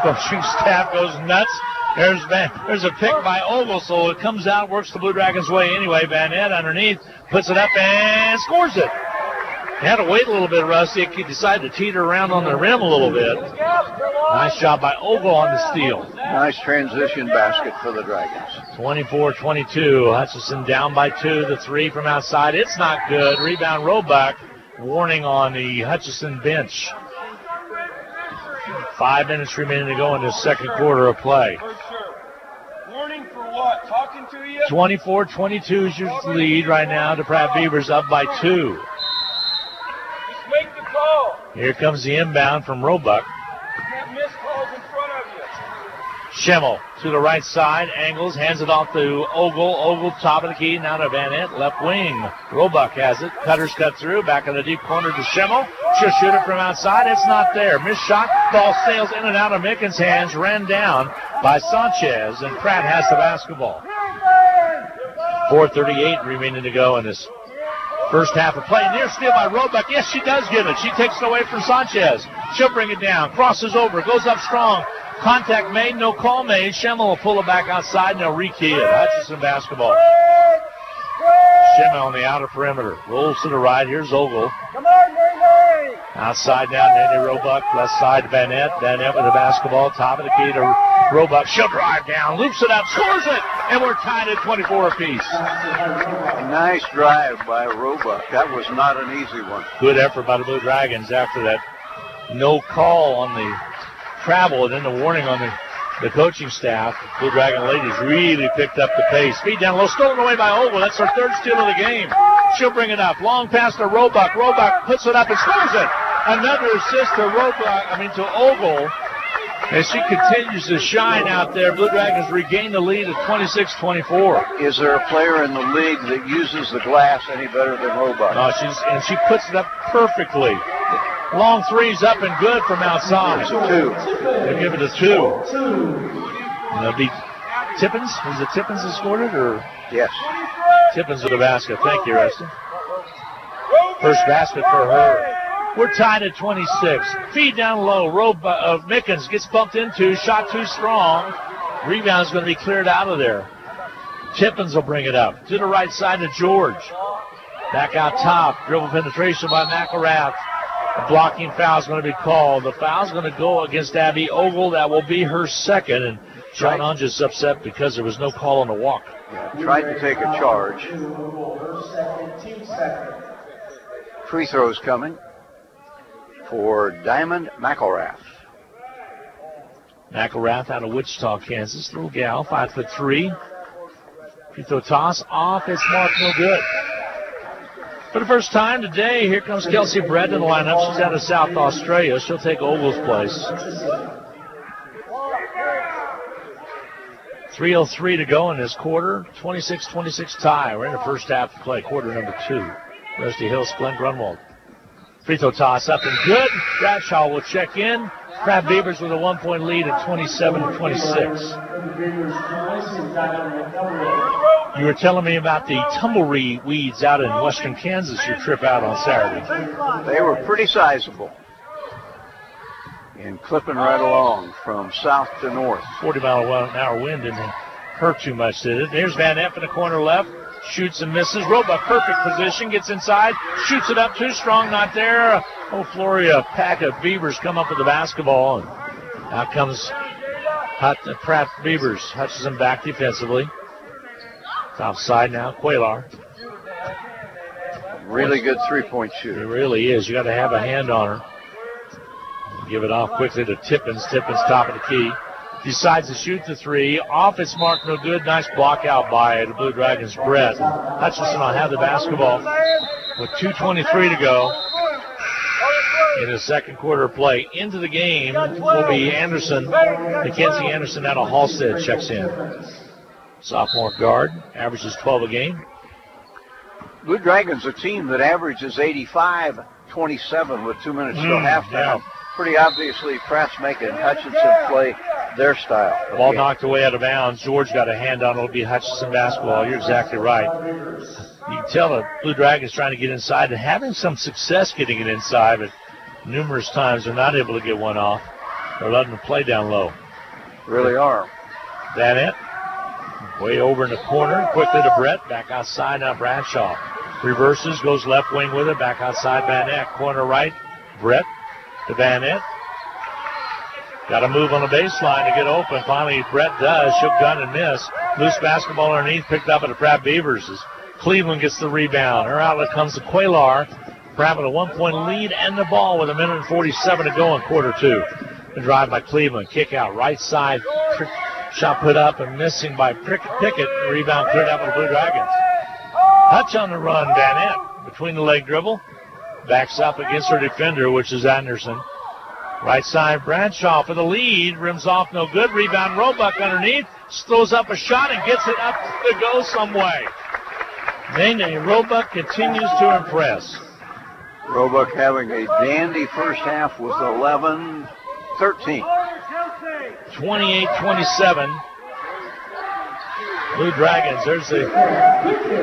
Coaching staff goes nuts. There's a pick by Ogle, so it comes out, works the Blue Dragons' way anyway. Van Ed underneath, puts it up and scores it. He had to wait a little bit, Rusty. He decided to teeter around on the rim a little bit. Nice job by Ogle on the steal. Nice transition basket for the Dragons. 24-22. Hutchinson down by 2. The 3 from outside. It's not good. Rebound Roebuck. Warning on the Hutchinson bench. 5 minutes remaining to go in the second quarter of play. Warning for what? Talking to you? 24-22 is your lead right now. The Pratt Beavers up by 2. Just make the call. Here comes the inbound from Roebuck. You can't miss calls in front of you. Schemmel to the right side, angles, hands it off to Ogle. Ogle, top of the key, now to Van Ent, left wing. Roebuck has it. Cutters cut through, back in the deep corner to Schemmel. She'll shoot it from outside. It's not there. Missed shot. Ball sails in and out of Mickens' hands, ran down by Sanchez, and Pratt has the basketball. 4:38 remaining to go in this first half of play. Near steal by Roebuck. Yes, she does get it. She takes it away from Sanchez. She'll bring it down. Crosses over. Goes up strong. Contact made. No call made. Schemmel will pull it back outside, and they'll rekey it. Hutchinson basketball. Schemmel on the outer perimeter. Rolls to the right. Here's Ogle. Come on, Ray. Outside now, Nanny Roebuck. Left side to Van Ent. Van Ent with the basketball. Top of the key to Roebuck. She'll drive down. Loops it up. Scores it. And we're tied at 24 apiece. Nice drive by Roebuck. That was not an easy one. Good effort by the Blue Dragons after that no call on the travel and then the warning on the coaching staff. Blue Dragon ladies really picked up the pace. Feed down low. Stolen away by Ogle. That's her 3rd steal of the game. She'll bring it up. Long pass to Roebuck. Roebuck puts it up and scores it. Another assist to to Ogle. As she continues to shine out there, Blue Dragons regain the lead at 26-24. Is there a player in the league that uses the glass any better than Roebuck? No, she puts it up perfectly. Long threes up and good from outside. It's a 2. They give it a 2. And it'll be Tippins. Was it Tippins that scored it? Or? Yes. Tippins with a basket. Thank you, Rusty. First basket for her. We're tied at 26. Feed down low. Mickens gets bumped into. Shot too strong. Rebound's going to be cleared out of there. Tippins will bring it up. To the right side to George. Back out top. Dribble penetration by McElrath. A blocking foul is going to be called. The foul's going to go against Abby Ogle. That will be her second. And John Unge's upset because there was no call on the walk. Yeah, tried to take a charge. Free throws coming for Diamond McElrath. McElrath out of Wichita, Kansas. Little gal, 5'3". Free throw toss off. It's marked no good. For the first time today, here comes Kelsey Brett in the lineup. She's out of South Australia. She'll take Ogle's place. 3:03 to go in this quarter. 26-26 tie. We're in the first half of play, quarter number 2. Rusty Hills, Glenn Grunwald. Free throw toss up and good. Bradshaw will check in. Pratt Beavers with a 1-point lead at 27-26. You were telling me about the tumbleweeds out in western Kansas, your trip out on Saturday. They were pretty sizable. and clipping right along from south to north. 40-mile-an-hour wind didn't hurt too much, did it? Here's Van Epp in the corner left. Shoots and misses. Roebuck, perfect position, gets inside, shoots it up too strong, not there. Floria, pack of Beavers come up with the basketball. And out comes Pratt Beavers. Hutchinson back defensively. Top side now, Quaylar. Really good three-point shooter. He really is. You got to have a hand on her. Give it off quickly to Tippins. Tippins top of the key. Decides to shoot the three. Off its mark, no good. Nice block out by the Blue Dragons' Brett. Hutchinson will have the basketball with 2:23 to go in the second quarter of play. Into the game will be Anderson. Mackenzie Anderson out of Halstead checks in. Sophomore guard, averages 12 a game. Blue Dragons, a team that averages 85-27 with 2 minutes till halftime. Yeah. Pretty obviously, Pratt's making Hutchinson play their style. Ball knocked away out of bounds. George got a hand on it. It'll be Hutchinson basketball. You're exactly right. You can tell the Blue Dragons trying to get inside and having some success getting it inside, but numerous times they're not able to get one off. They're letting them play down low. Really are. That it. Way over in the corner. Quickly to Brett. Back outside now Bradshaw. Reverses. Goes left wing with it. Back outside Van Eck. Corner right. Brett to Van Eck. Got to move on the baseline to get open. Finally, Brett does. She'll gun and miss. Loose basketball underneath. Picked up at the Pratt Beavers. As Cleveland gets the rebound. Her outlet comes to Quaylar. Pratt with a 1-point lead and the ball with 1:47 to go in quarter two. The drive by Cleveland. Kick out right side. Shot put up and missing by Pickett. Rebound cleared out by the Blue Dragons. Hutch on the run. Van Epp between the leg dribble. Backs up against her defender, which is Anderson. Right side, Bradshaw for the lead. Rims off, no good. Rebound, Roebuck underneath. Throws up a shot and gets it up to go some way. Nene Roebuck continues to impress. Roebuck having a dandy first half with 11-13. 28-27. Blue Dragons, there's the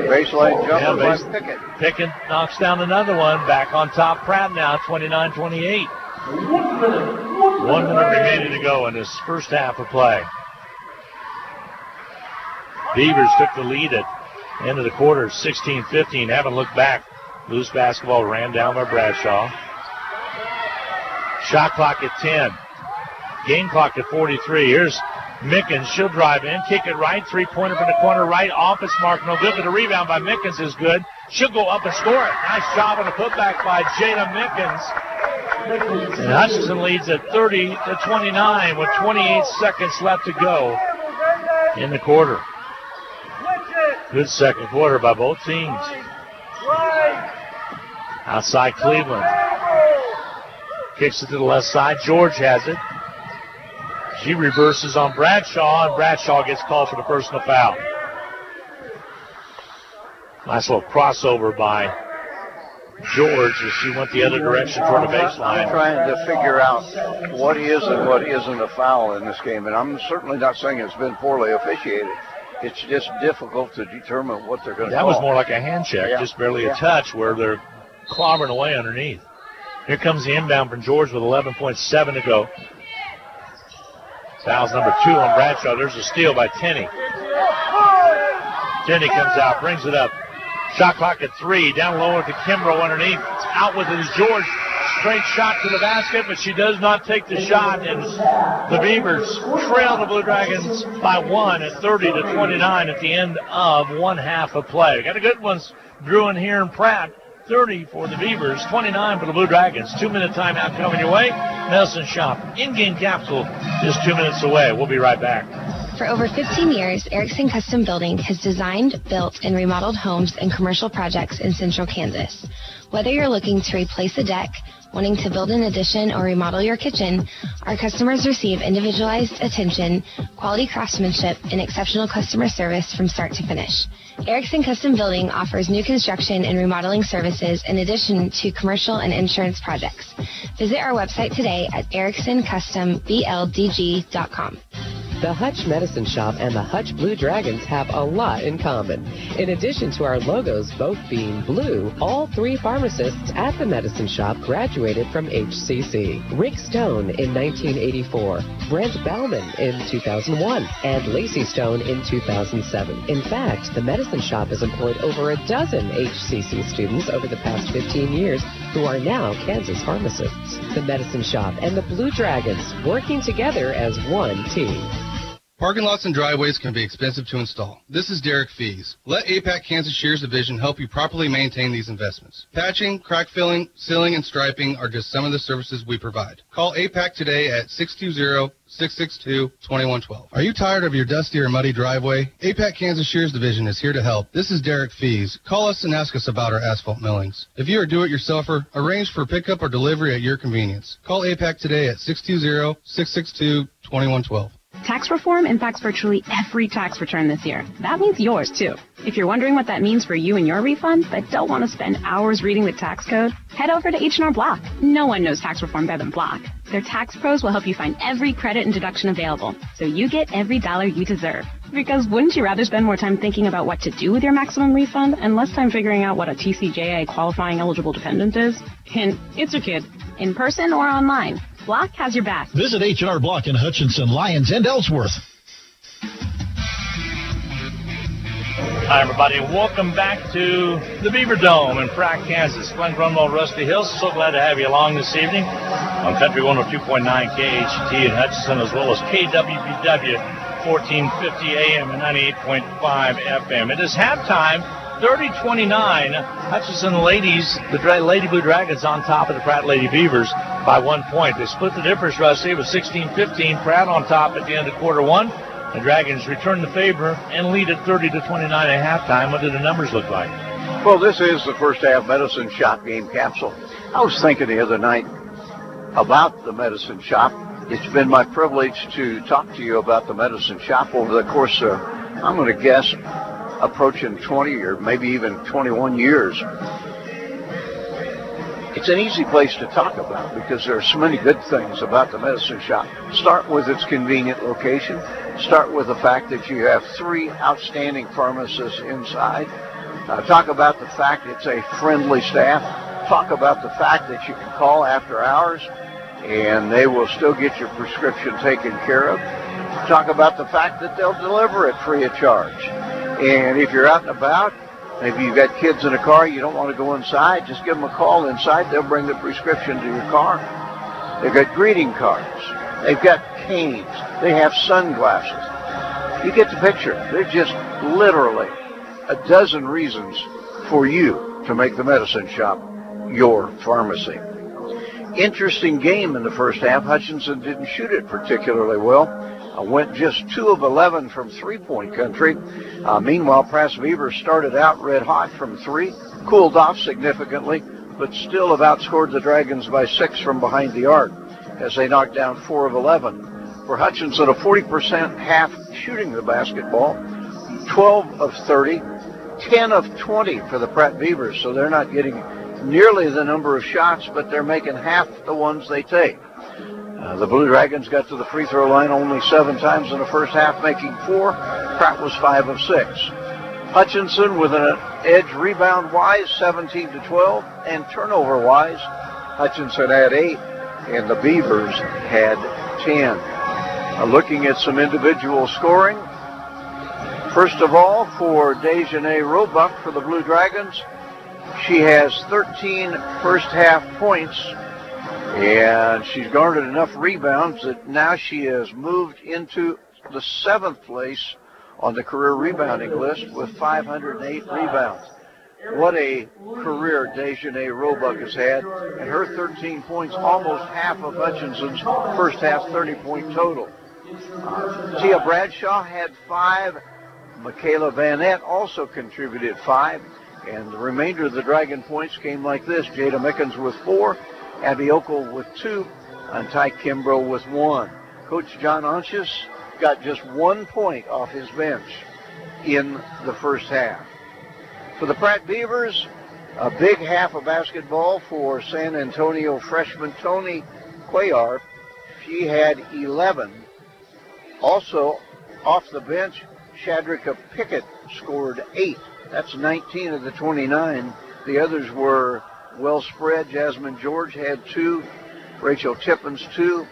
baseline jumper by Pickett. Pickett knocks down another one. Back on top, Pratt now, 29-28. 1 minute remaining to go in this first half of play. Beavers took the lead at the end of the quarter, 16-15. Haven't looked back. Loose basketball ran down by Bradshaw. Shot clock at 10. Game clock at 43. Here's Mickens. She'll drive in, kick it right. Three-pointer from the corner right. Off its mark, no good, but the rebound by Mickens is good. She'll go up and score it. Nice job on the putback by Jada Mickens. And Hutchinson leads at 30-29 with 28 seconds left to go in the quarter. Good second quarter by both teams. Outside Cleveland. Kicks it to the left side. George has it. She reverses on Bradshaw, and Bradshaw gets called for the personal foul. Nice little crossover by George as she went the other direction toward the baseline. I'm trying to figure out what is and what isn't a foul in this game, and I'm certainly not saying it's been poorly officiated. It's just difficult to determine what they're going to call. That was more like a hand check, just barely a touch where they're clobbering away underneath. Here comes the inbound from George with 11.7 to go. Foul's number 2 on Bradshaw. There's a steal by Tenney. Tenney comes out, brings it up. Shot clock at 3. Down low to Kimbrough underneath. Out with it is George. Straight shot to the basket, but she does not take the shot. And the Beavers trail the Blue Dragons by 1 at 30-29 at the end of one half of play. Got a good one brewing here in Pratt. 30 for the Beavers, 29 for the Blue Dragons. 2-minute timeout coming your way. Nelson Shop in-game capsule just 2 minutes away. We'll be right back. For over 15 years, Erickson Custom Building has designed, built, and remodeled homes and commercial projects in central Kansas. Whether you're looking to replace a deck, wanting to build an addition, or remodel your kitchen, our customers receive individualized attention, quality craftsmanship, and exceptional customer service from start to finish. Erickson Custom Building offers new construction and remodeling services in addition to commercial and insurance projects. Visit our website today at ericksoncustomBLDG.com. The Hutch Medicine Shop and the Hutch Blue Dragons have a lot in common. In addition to our logos both being blue, all three pharmacists at the Medicine Shop graduated from HCC. Rick Stone in 1984, Brent Bauman in 2001, and Lacey Stone in 2007. In fact, the Medicine Shop has employed over a dozen HCC students over the past 15 years who are now Kansas pharmacists. The Medicine Shop and the Blue Dragons working together as one team. Parking lots and driveways can be expensive to install. This is Derek Fees. Let APAC Kansas Shears Division help you properly maintain these investments. Patching, crack filling, sealing, and striping are just some of the services we provide. Call APAC today at 620-662-2112. Are you tired of your dusty or muddy driveway? APAC Kansas Shears Division is here to help. This is Derek Fees. Call us and ask us about our asphalt millings. If you are a do-it-yourselfer, arrange for pickup or delivery at your convenience. Call APAC today at 620-662-2112. Tax reform impacts virtually every tax return this year. That means yours, too. If you're wondering what that means for you and your refund, but don't want to spend hours reading the tax code, head over to H&R Block. No one knows tax reform better than Block. Their tax pros will help you find every credit and deduction available, so you get every dollar you deserve. Because wouldn't you rather spend more time thinking about what to do with your maximum refund and less time figuring out what a TCJA qualifying eligible dependent is? Hint, it's your kid. In person or online, Block has your back. Visit H&R Block in Hutchinson, Lyons, and Ellsworth. Hi, everybody. Welcome back to the Beaver Dome in Pratt, Kansas. Glenn Grunwald, Rusty Hills. So glad to have you along this evening on Country 102.9 KHT in Hutchinson, as well as KWBW 1450 AM and 98.5 FM. It is halftime. 30-29, Hutchinson ladies, the Lady Blue Dragons on top of the Pratt Lady Beavers by 1 point. They split the difference, Rusty. It was 16-15. Pratt on top at the end of quarter one. The Dragons return the favor and lead at 30-29 at halftime. What did the numbers look like? Well, this is the first half Medicine Shop game capsule. I was thinking the other night about the Medicine Shop. It's been my privilege to talk to you about the Medicine Shop over the course of, I'm going to guess, approaching 20 or maybe even 21 years. It's an easy place to talk about because there are so many good things about the Medicine Shop. Start with its convenient location. Start with the fact that you have three outstanding pharmacists inside. Talk about the fact it's a friendly staff. Talk about the fact that you can call after hours and they will still get your prescription taken care of. Talk about the fact that they'll deliver it free of charge. And if you're out and about, maybe you've got kids in a car, you don't want to go inside, just give them a call inside. They'll bring the prescription to your car. They've got greeting cards. They've got canes. They have sunglasses. You get the picture. There's just literally a dozen reasons for you to make the Medicine Shop your pharmacy. Interesting game in the first half. Hutchinson didn't shoot it particularly well. Went just 2 of 11 from three-point country. Meanwhile, Pratt Beavers started out red hot from 3, cooled off significantly, but still have outscored the Dragons by 6 from behind the arc as they knocked down 4 of 11. For Hutchinson, a 40% half shooting the basketball, 12 of 30, 10 of 20 for the Pratt Beavers, so they're not getting nearly the number of shots, but they're making half the ones they take. The Blue Dragons got to the free throw line only 7 times in the first half, making 4. Pratt was 5 of 6. Hutchinson with an edge rebound-wise, 17-12, and turnover-wise, Hutchinson had 8, and the Beavers had 10. Looking at some individual scoring. First of all, for Dejanay Roebuck for the Blue Dragons, she has 13 first-half points, and she's garnered enough rebounds that now she has moved into the 7th place on the career rebounding list with 508 rebounds. What a career Dejanay Roebuck has had, and her 13 points, almost half of Hutchinson's first half 30-point total. Tia Bradshaw had 5. Michaela Vanette also contributed 5. And the remainder of the Dragon points came like this. Jada Mickens with 4, Abby Okel with 2, and Ty Kimbrough with 1. Coach John Onchus got just 1 point off his bench in the first half. For the Pratt Beavers, a big half of basketball for San Antonio freshman Tony Cuellar. She had 11 Also, off the bench, Shadrika Pickett scored 8. That's 19 of the 29. The others were well spread. Jasmine George had 2. Rachel Tippins 2.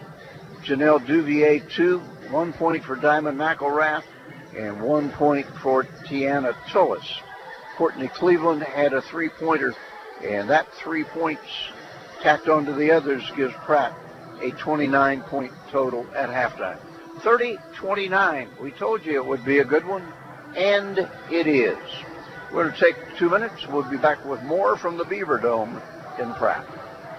Janelle Duvier 2. 1 point for Diamond McElrath and 1 point for Tiana Tullis. Courtney Cleveland had a 3-pointer, and that 3 points tacked onto the others gives Pratt a 29-point total at halftime. 30-29. We told you it would be a good one, and it is. We're going to take 2 minutes. We'll be back with more from the Beaver Dome in Pratt.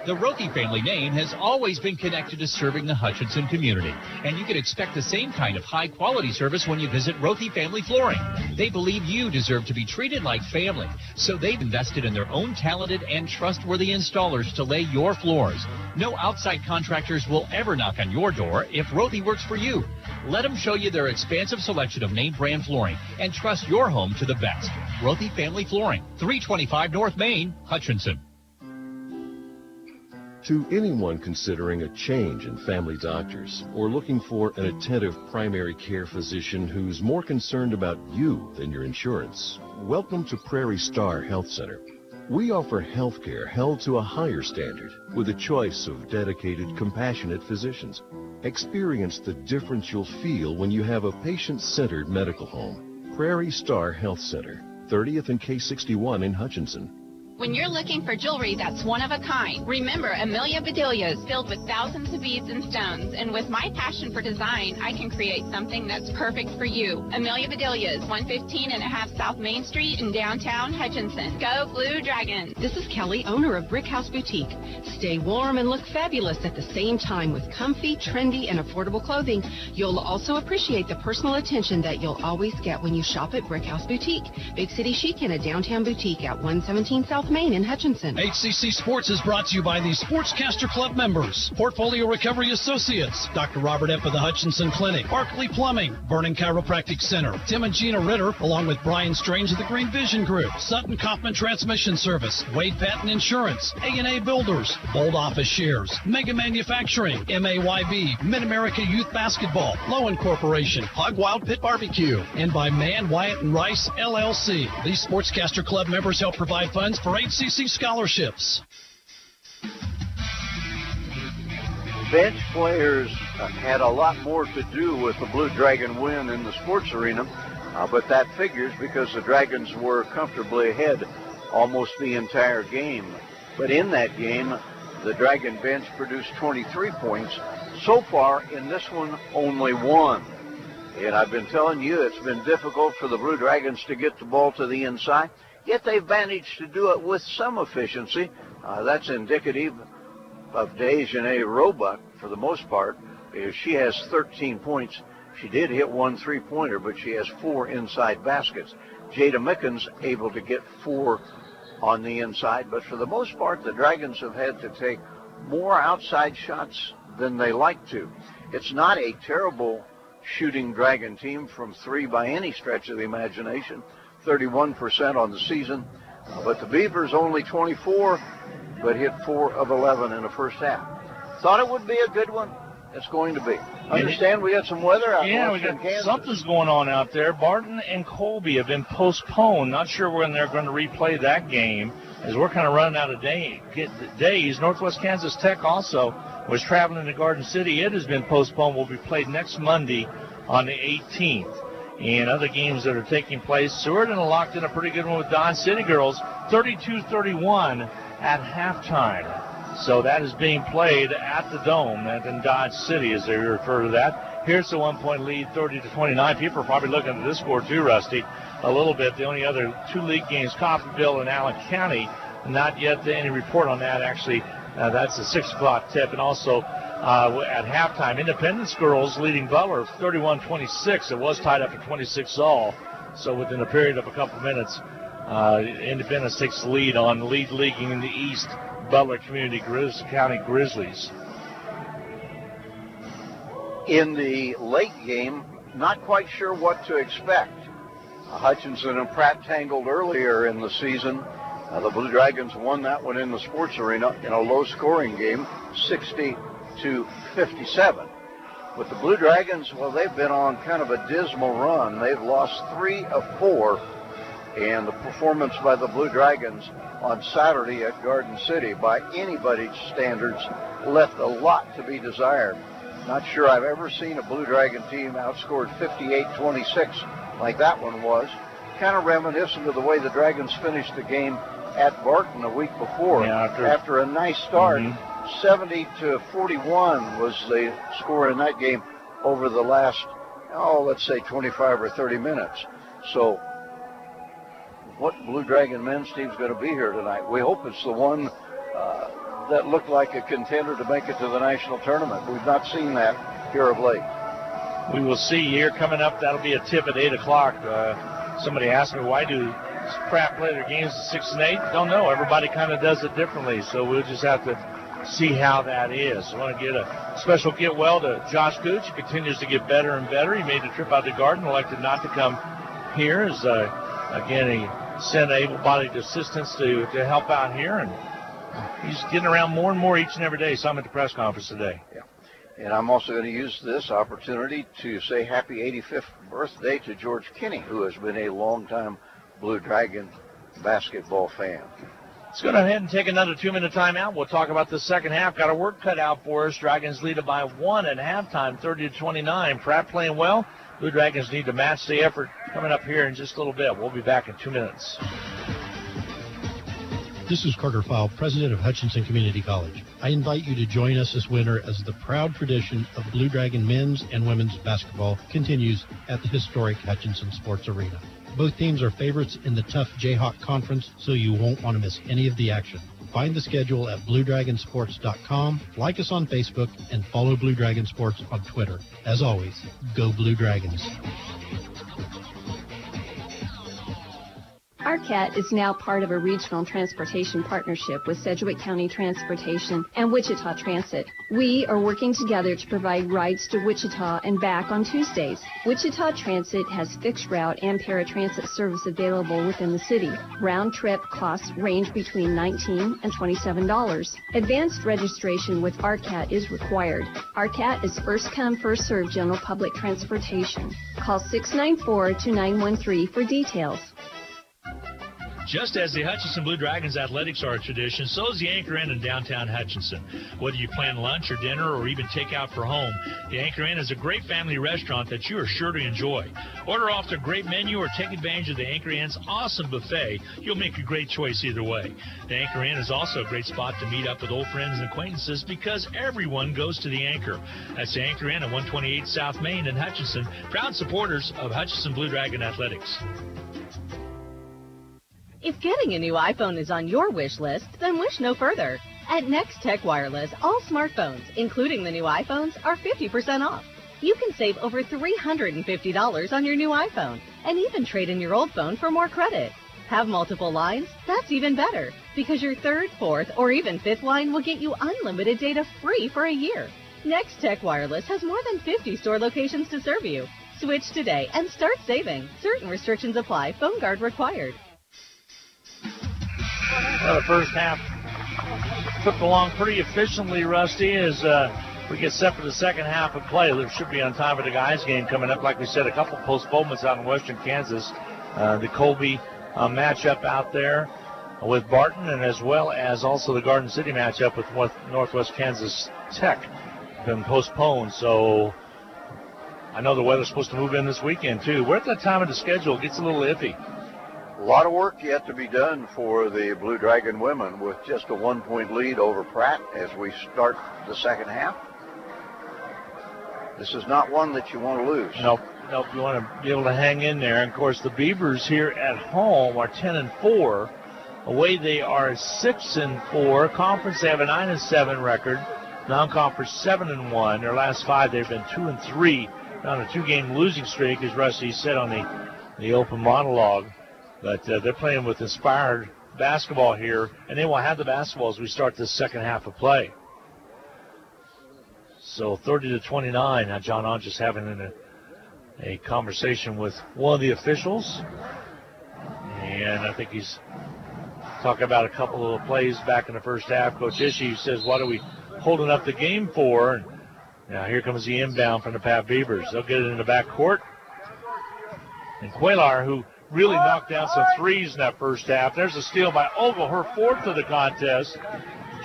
The Rothy family name has always been connected to serving the Hutchinson community, and you can expect the same kind of high-quality service when you visit Rothy Family Flooring. They believe you deserve to be treated like family, so they've invested in their own talented and trustworthy installers to lay your floors. No outside contractors will ever knock on your door if Rothy works for you. Let them show you their expansive selection of name-brand flooring and trust your home to the best. Rothy Family Flooring, 325 North Main, Hutchinson. To anyone considering a change in family doctors or looking for an attentive primary care physician who's more concerned about you than your insurance, welcome to Prairie Star Health Center. We offer health care held to a higher standard with a choice of dedicated, compassionate physicians. Experience the difference you'll feel when you have a patient-centered medical home. Prairie Star Health Center, 30th and K61 in Hutchinson. When you're looking for jewelry that's one of a kind, remember Amelia Bedelia's filled with thousands of beads and stones. And with my passion for design, I can create something that's perfect for you. Amelia Bedelia's, 115.5 South Main Street in downtown Hutchinson. Go Blue Dragon. This is Kelly, owner of Brick House Boutique. Stay warm and look fabulous at the same time with comfy, trendy, and affordable clothing. You'll also appreciate the personal attention that you'll always get when you shop at Brick House Boutique. Big City Chic in a downtown boutique at 117 South Main in Hutchinson. HCC Sports is brought to you by the Sportscaster Club members, Portfolio Recovery Associates, Dr. Robert Epp of the Hutchinson Clinic, Barkley Plumbing, Vernon Chiropractic Center, Tim and Gina Ritter, along with Brian Strange of the Green Vision Group, Sutton Kaufman Transmission Service, Wade Patton Insurance, A&A Builders, Bold Office Shares, Mega Manufacturing, MAYB, Mid-America Youth Basketball, Lowen Corporation, Hog Wild Pit Barbecue, and by Mann, Wyatt, and Rice, LLC. These Sportscaster Club members help provide funds for HCC scholarships. Bench players had a lot more to do with the Blue Dragon win in the sports arena, but that figures because the Dragons were comfortably ahead almost the entire game. But in that game, the Dragon bench produced 23 points. So far in this one, only 1. And I've been telling you it's been difficult for the Blue Dragons to get the ball to the inside. Yet they've managed to do it with some efficiency. That's indicative of Dejanay Roebuck for the most part. She has 13 points. She did hit 1 3-pointer, but she has 4 inside baskets. Jada Mickens able to get 4 on the inside, but for the most part, the Dragons have had to take more outside shots than they like to. It's not a terrible shooting Dragon team from 3 by any stretch of the imagination. 31% on the season, but the Beavers only 24, but hit 4 of 11 in the first half. Thought it would be a good one. It's going to be. Understand we got some weather out there. Yeah, we got something's going on out there. Barton and Colby have been postponed. Not sure when they're going to replay that game, as we're kind of running out of days. Northwest Kansas Tech also was traveling to Garden City. It has been postponed. Will be played next Monday on the 18th. And other games that are taking place, Seward locked in a pretty good one with Dodge City Girls, 32-31 at halftime. So that is being played at the Dome, and in Dodge City, as they refer to that. Here's the 1-point lead, 30-29. People are probably looking at this score too, Rusty, a little bit. The only other 2 league games, Coffeyville and Allen County, not yet any report on that. Actually, that's a 6 o'clock tip, and also at halftime, Independence Girls leading Butler 31-26. It was tied up at 26 all. So within a period of a couple minutes, Independence takes the lead on leaguing in the East, Butler County Grizzlies. In the late game, not quite sure what to expect. Hutchinson and Pratt tangled earlier in the season. The Blue Dragons won that one in the sports arena in a low-scoring game, 60-57. But the Blue Dragons, well, they've been on kind of a dismal run. They've lost 3 of 4, and the performance by the Blue Dragons on Saturday at Garden City, by anybody's standards, left a lot to be desired. Not sure I've ever seen a Blue Dragon team outscored 58-26 like that one was. Kind of reminiscent of the way the Dragons finished the game at Barton a week before. Yeah, after a nice start. 70-41 was the score in that game over the last, let's say 25 or 30 minutes. So what Blue Dragon men's team's going to be here tonight? We hope it's the one that looked like a contender to make it to the national tournament. We've not seen that here of late. We will see here coming up. That'll be a tip at 8 o'clock. Somebody asked me, why do Pratt play their games at 6 and 8? Don't know. Everybody kind of does it differently, so we'll just have to see how that is. I want to get a special get well to Josh Gooch. He continues to get better and better. He made the trip out to Garden, elected not to come here. As again, he sent able-bodied assistants to help out here, and he's getting around more and more each and every day. So I'm at the press conference today. Yeah. And I'm also going to use this opportunity to say happy 85th birthday to George Kinney, who has been a longtime Blue Dragon basketball fan. Let's go ahead and take another 2-minute timeout. We'll talk about the second half. Got our work cut out for us. Dragons lead it by 1 at halftime, 30-29. Pratt playing well. Blue Dragons need to match the effort coming up here in just a little bit. We'll be back in 2 minutes. This is Carter Fowle, president of Hutchinson Community College. I invite you to join us this winter as the proud tradition of Blue Dragon men's and women's basketball continues at the historic Hutchinson Sports Arena. Both teams are favorites in the tough Jayhawk Conference, so you won't want to miss any of the action. Find the schedule at BlueDragonSports.com, like us on Facebook, and follow Blue Dragon Sports on Twitter. As always, go Blue Dragons. ARCAT is now part of a regional transportation partnership with Sedgwick County Transportation and Wichita Transit. We are working together to provide rides to Wichita and back on Tuesdays. Wichita Transit has fixed route and paratransit service available within the city. Round trip costs range between $19 and $27. Advanced registration with ARCAT is required. ARCAT is first come, first served general public transportation. Call 694-2913 for details. Just as the Hutchinson Blue Dragons athletics are a tradition, so is the Anchor Inn in downtown Hutchinson. Whether you plan lunch or dinner or even take out for home, the Anchor Inn is a great family restaurant that you are sure to enjoy. Order off their great menu or take advantage of the Anchor Inn's awesome buffet. You'll make a great choice either way. The Anchor Inn is also a great spot to meet up with old friends and acquaintances because everyone goes to the Anchor. That's the Anchor Inn at 128 South Main in Hutchinson, proud supporters of Hutchinson Blue Dragon Athletics. If getting a new iPhone is on your wish list, then wish no further. At Next Tech Wireless, all smartphones, including the new iPhones, are 50% off. You can save over $350 on your new iPhone and even trade in your old phone for more credit. Have multiple lines? That's even better, because your third, fourth, or even fifth line will get you unlimited data free for a year. Next Tech Wireless has more than 50 store locations to serve you. Switch today and start saving. Certain restrictions apply. Phone guard required. Well, the first half took along pretty efficiently, Rusty, as we get set for the second half of play. There should be on time for the guys game coming up. Like we said, a couple postponements out in western Kansas. The Colby matchup out there with Barton, and as well as also the Garden City matchup with Northwest Kansas Tech been postponed. So I know the weather's supposed to move in this weekend, too. We're at that time of the schedule. It gets a little iffy. A lot of work yet to be done for the Blue Dragon women with just a 1-point lead over Pratt as we start the second half. This is not one that you want to lose. Nope. You want to be able to hang in there. And, of course, the Beavers here at home are 10-4. Away they are 6-4. Conference, they have a 9-7 record. Non-conference 7-1. Their last 5, they've been 2-3 on a 2-game losing streak, as Rusty said on the open monologue. But they're playing with inspired basketball here, and they will have the basketball as we start this second half of play. So 30-29. Now John On just having a conversation with one of the officials, and I think he's talking about a couple of plays back in the first half. Coach Ishii says, "What are we holding up the game for?" And Now here comes the inbound from the Pratt Beavers. They'll get it in the back court. And Quaylar, who really knocked down some threes in that first half. There's a steal by Ogle, her fourth of the contest.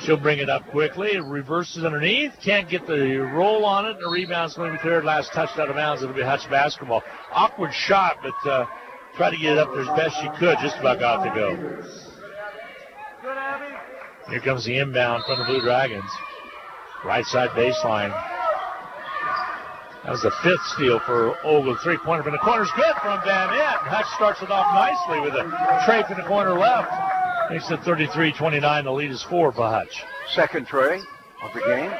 She'll bring it up quickly. It reverses underneath. Can't get the roll on it. The rebound's going to be cleared. Last touch out of bounds. It'll be Hutch basketball. Awkward shot, but tried to get it up there as best she could. Just about got to go. Here comes the inbound from the Blue Dragons. Right side baseline. That was the fifth steal for Ogle. Three-pointer from the corner's good from Van Ent. Hutch starts it off nicely with a tray from the corner left. Makes it 33-29. The lead is 4 for Hutch. Second tray of the game.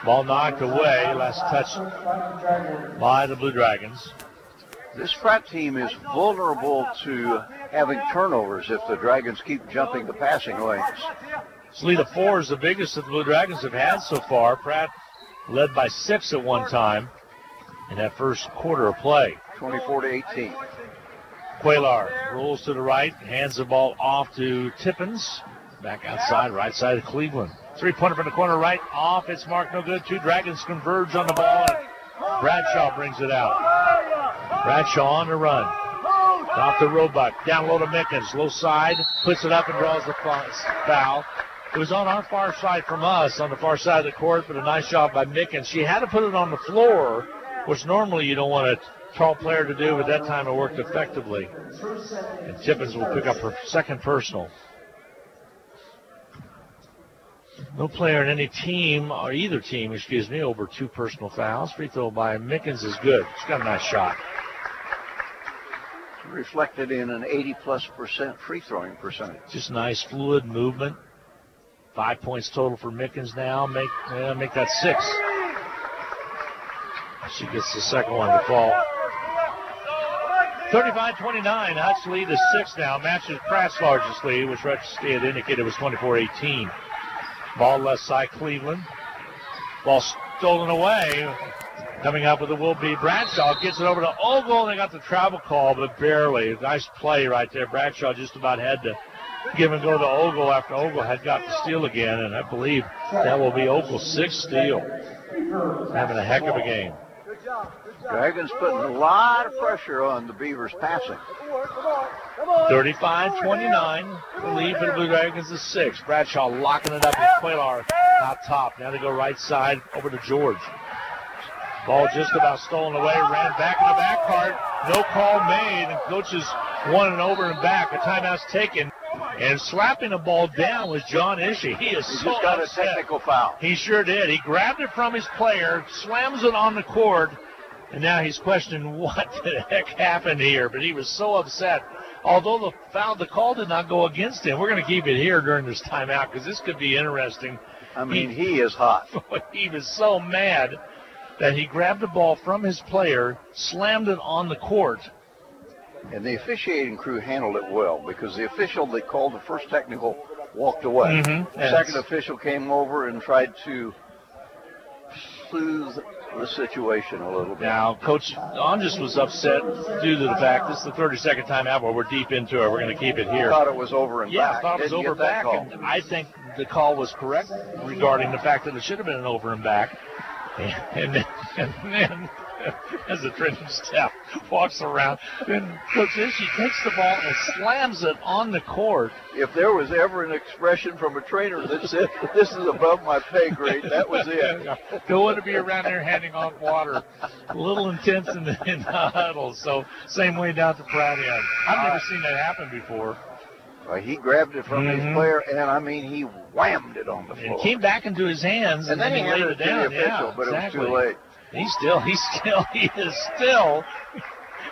Ball knocked away. Last touch by the Blue Dragons. This Pratt team is vulnerable to having turnovers if the Dragons keep jumping the passing lanes. This lead of 4 is the biggest that the Blue Dragons have had so far. Pratt led by 6 at one time in that first quarter of play. 24-18. Quaylar rolls to the right, hands the ball off to Tippins. Back outside, right side of Cleveland. Three-pointer from the corner right, off. It's marked no good. 2 Dragons converge on the ball. Bradshaw brings it out. Bradshaw on the run. Off to Roebuck. Down low to Mickens. Low side. Puts it up and draws the foul. It was on our far side from us, on the far side of the court, but a nice job by Mickens. She had to put it on the floor, which normally you don't want a tall player to do, but that time it worked effectively. And Tippins will pick up her second personal. No player in any team, or either team, over 2 personal fouls. Free throw by Mickens is good. She's got a nice shot. Reflected in an 80+% free throwing percentage. Just nice fluid movement. 5 points total for Mickens now. Make that 6. She gets the second one to fall. 35-29. Hutch lead is 6 now. Matches Pratt's largest lead, which Reggie had indicated was 24-18. Ball left side Cleveland. Ball stolen away. Coming up with it will be Bradshaw. Gets it over to Ogle. They got the travel call, but barely. Nice play right there. Bradshaw just about had to give and go to Ogle after Ogle had got the steal again, and I believe that will be Ogle's 6th steal. Having a heck of a game. Dragons putting a lot of pressure on the Beavers passing. 35-29. The lead for the Blue Dragons is 6. Bradshaw locking it up with Quaylar out top. Now they go right side over to George. Ball just about stolen away. Ran back in the back part. No call made, and coaches won it over and back. A timeout's taken. And slapping the ball down was John Ishii. He just got a technical foul. He sure did. He grabbed it from his player, slams it on the court, and now he's questioning what the heck happened here. But he was so upset. Although the call did not go against him, we're going to keep it here during this timeout because this could be interesting. I mean, he is hot. He was so mad that he grabbed the ball from his player, slammed it on the court. And the officiating crew handled it well because the official that called the first technical walked away. The second official came over and tried to soothe the situation a little bit. Now, Coach Onges was upset due to the fact this is the 32nd timeout where we're deep into it. We're going to keep it here. Thought it was over and back. Yeah, thought it was over back, and I think the call was correct regarding the fact that it should have been an over and back. And then as the trending step walks around, then Coach Ishii takes the ball and slams it on the court. If there was ever an expression from a trainer that said, "This is above my pay grade," that was it. Don't want to be around there handing off water. A little intense in the huddle. So same way down to Pratt end. I've never seen that happen before. He grabbed it from his player, and I mean, he whammed it on the floor. It came back into his hands, and then he laid it down. Official, but exactly. It was too late.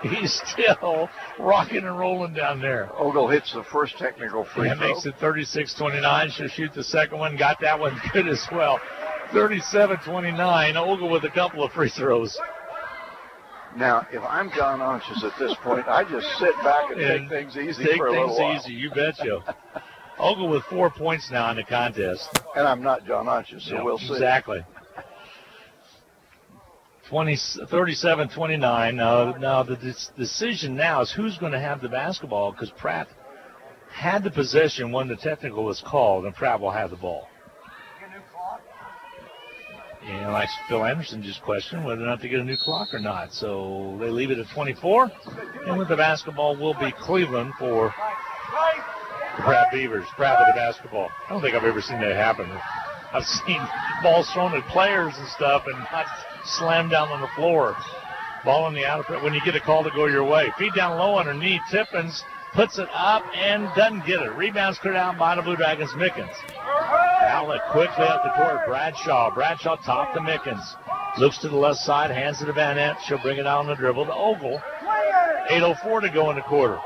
He's still rocking and rolling down there. Ogle hits the first technical free throw. That makes it 36-29. She'll shoot the second one. Got that one good as well. 37-29. Ogle with a couple of free throws. Now, if I'm John Onches at this point, I just sit back and take things easy for a little while. Take things easy, you betcha. Ogle with 4 points now in the contest. And I'm not John Onches, so we'll see. Exactly. 37-29. Now the decision now is who's going to have the basketball because Pratt had the possession when the technical was called, and Pratt will have the ball. And like Phil Anderson just questioned whether or not to get a new clock or not. So they leave it at 24. And with the basketball will be Cleveland for the Pratt Beavers. Pratt with the basketball. I don't think I've ever seen that happen. I've seen balls thrown at players and stuff and not slammed down on the floor. Ball in the outer. When you get a call to go your way. Feed down low underneath. Tippins puts it up and doesn't get it. Rebounds cleared out by the Blue Dragons. Mickens. Outlet quickly up the court. Bradshaw. Bradshaw top to Mickens. Looks to the left side. Hands it to Van Ness. She'll bring it out on the dribble to Ogle. 8:04 to go in the quarter.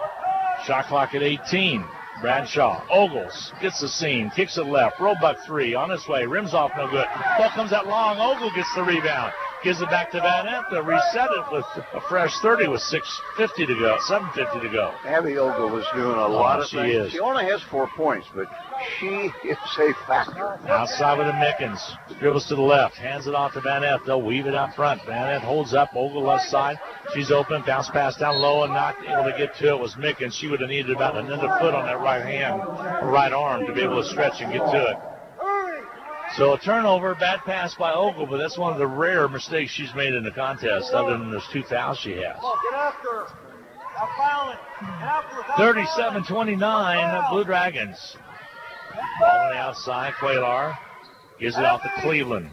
Shot clock at 18. Bradshaw. Ogles gets the seam. Kicks it left. Roebuck 3 on his way. Rims off no good. Ball comes out long. Ogle gets the rebound. Gives it back to Van Ness. They'll reset it with a fresh 30 with 6:50 to go. 7:50 to go. Abby Ogle is doing a lot of things. Is. She only has 4 points, but she is a factor. Outside with the Mickens. Dribbles to the left. Hands it off to Van Ness. They'll weave it out front. Van Ness holds up. Ogle left side. She's open. Bounce pass down low and not able to get to it was Mickens. She would have needed about another foot on that right hand or right arm to be able to stretch and get to it. So a turnover, bad pass by Ogle, but that's one of the rare mistakes she's made in the contest, other than those 2 fouls she has. 37-29, Blue Dragons. Ball on the outside, Quaylar gives it off to Cleveland.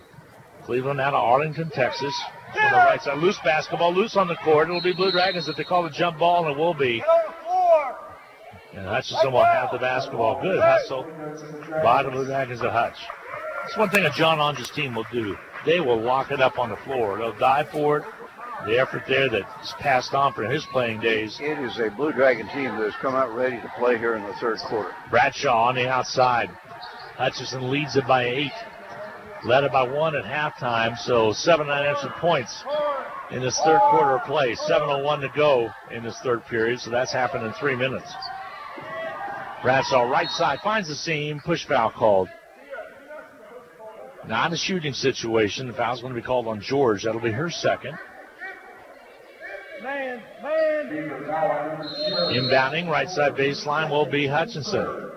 Cleveland out of Arlington, Texas. On the right side, loose basketball, loose on the court. It'll be Blue Dragons if they call the jump ball, and it will be. And Hutchinson will have the basketball. Good hustle by the Blue Dragons at Hutch. That's one thing a John Onge's team will do. They will lock it up on the floor. They'll dive for it. The effort there that's passed on from his playing days. It is a Blue Dragon team that has come out ready to play here in the third quarter. Bradshaw on the outside. Hutchinson leads it by 8. Led it by 1 at halftime, so 7 unanswered points in this third quarter of play. 7:01 to go in this third period, so that's happened in 3 minutes. Bradshaw right side finds the seam. Push foul called. Not a shooting situation. The foul's going to be called on George. That'll be her second. Inbounding, right side baseline will be Hutchinson.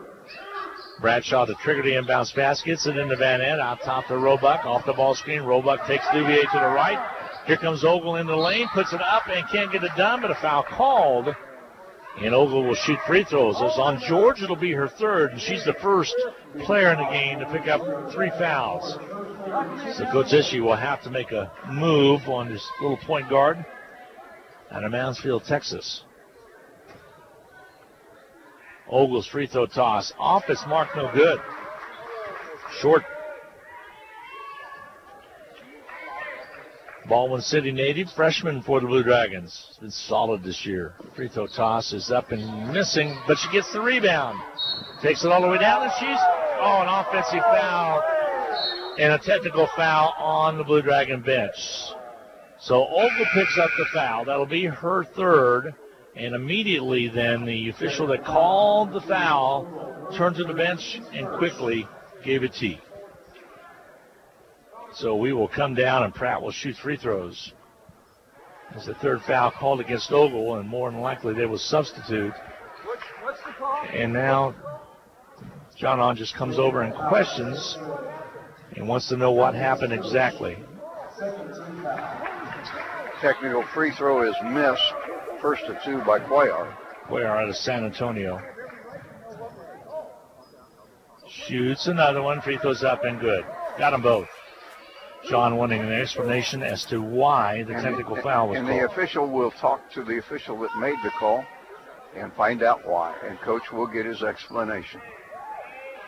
Bradshaw to trigger the inbounds pass. Gets it into Van Ness. Out top to Roebuck. Off the ball screen. Roebuck takes Duvier to the right. Here comes Ogle in the lane. Puts it up and can't get it done, but a foul called. And Ogle will shoot free throws. It's on George. It'll be her third, and she's the first player in the game to pick up 3 fouls. So Coach Ishii will have to make a move on this little point guard out of Mansfield, Texas. Ogle's free throw toss. Off, it's marked no good. Short. Baldwin City native, freshman for the Blue Dragons. It's been solid this year. Free throw toss is up and missing, but she gets the rebound. Takes it all the way down, and she's, an offensive foul and a technical foul on the Blue Dragon bench. So Ogle picks up the foul. That'll be her third, and immediately then the official that called the foul turned to the bench and quickly gave a tee. So we will come down, and Pratt will shoot free throws. It's the third foul called against Ogle, and more than likely they will substitute. And now John On just comes over and questions and wants to know what happened exactly. Technical free throw is missed. First of 2 by Cuellar. Cuellar out of San Antonio. Shoots another one. Free throws up and good. Got them both. John wanting an explanation as to why the technical foul was called. And the official will talk to the official that made the call and find out why. And Coach will get his explanation.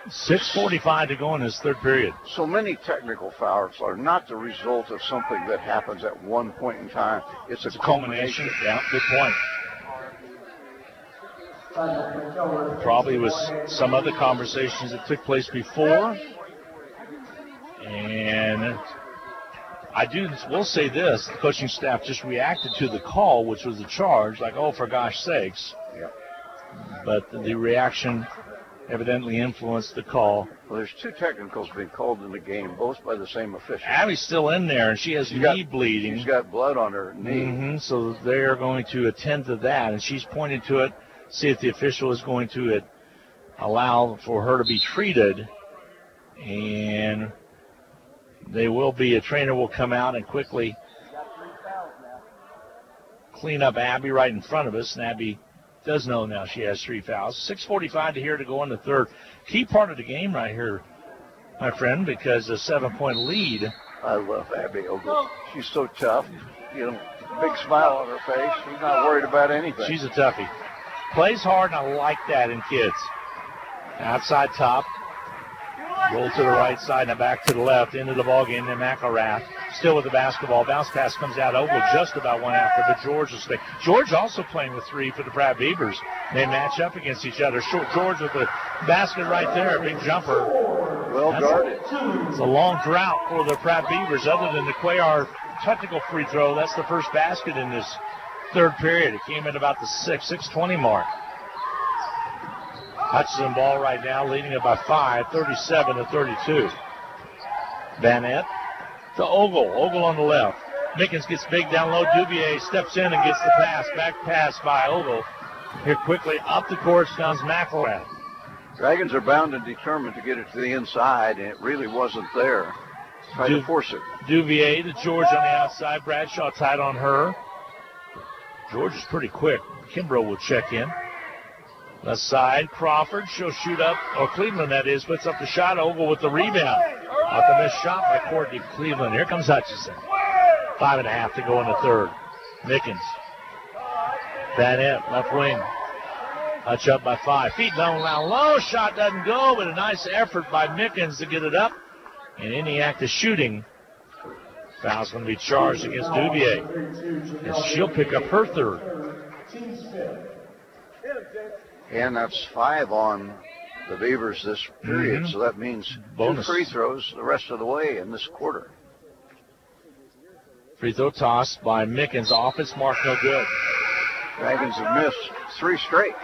6:45 to go in this third period. So many technical fouls are not the result of something that happens at one point in time. It's a culmination. Yeah, good point. Probably was some other conversations that took place before. And will say this, the coaching staff just reacted to the call, which was a charge, like, oh, for gosh sakes. Yeah. But the reaction evidently influenced the call. Well, there's 2 technicals being called in the game, both by the same official. Abby's still in there, and she has knee bleeding. She's got blood on her knee. So they're going to attend to that, and she's pointing to it, see if the official is going to allow for her to be treated. And A trainer will come out and quickly clean up Abby right in front of us. And Abby does know now she has 3 fouls. 6:45 to go in the third. Key part of the game right here, my friend, because a 7-point lead. I love Abby Ogle. She's so tough. You know, big smile on her face. She's not worried about anything. She's a toughie. Plays hard, and I like that in kids. Outside top. Roll to the right side and back to the left. Into the ballgame. Then McElrath still with the basketball. Bounce pass comes out. Ogle just about one after, but George will stay. George also playing with 3 for the Pratt Beavers. They match up against each other. George with the basket right there. Big jumper. Well guarded. It's a long drought for the Pratt Beavers. Other than the Cuellar technical free throw, that's the first basket in this third period. It came in about the 6:20 mark. Hutchinson ball right now, leading it by 5, 37-32. Vanette to Ogle. Ogle on the left. Mickens gets big down low. Duvier steps in and gets the pass. Back pass by Ogle. Here quickly up the court comes McElrath. Dragons are bound and determined to get it to the inside, and it really wasn't there. Try to force it. Duvier to George on the outside. Bradshaw tied on her. George is pretty quick. Kimbrough will check in. Left side, Crawford. She'll shoot up, or Cleveland that is, puts up the shot. Ogle with the rebound. Off the missed shot by Courtney Cleveland. Here comes Hutchinson. 5.5 to go in the third. Mickens. Vanette, left wing. Hutch up by 5. Feet down low. Shot doesn't go, but a nice effort by Mickens to get it up. And in the act of shooting, foul's going to be charged against Duvier. And she'll pick up her third. And that's 5 on the Beavers this period, so that means bonus. 2 free throws the rest of the way in this quarter. Free throw toss by Mickens. Off its mark, no good. Dragons have missed 3 straight.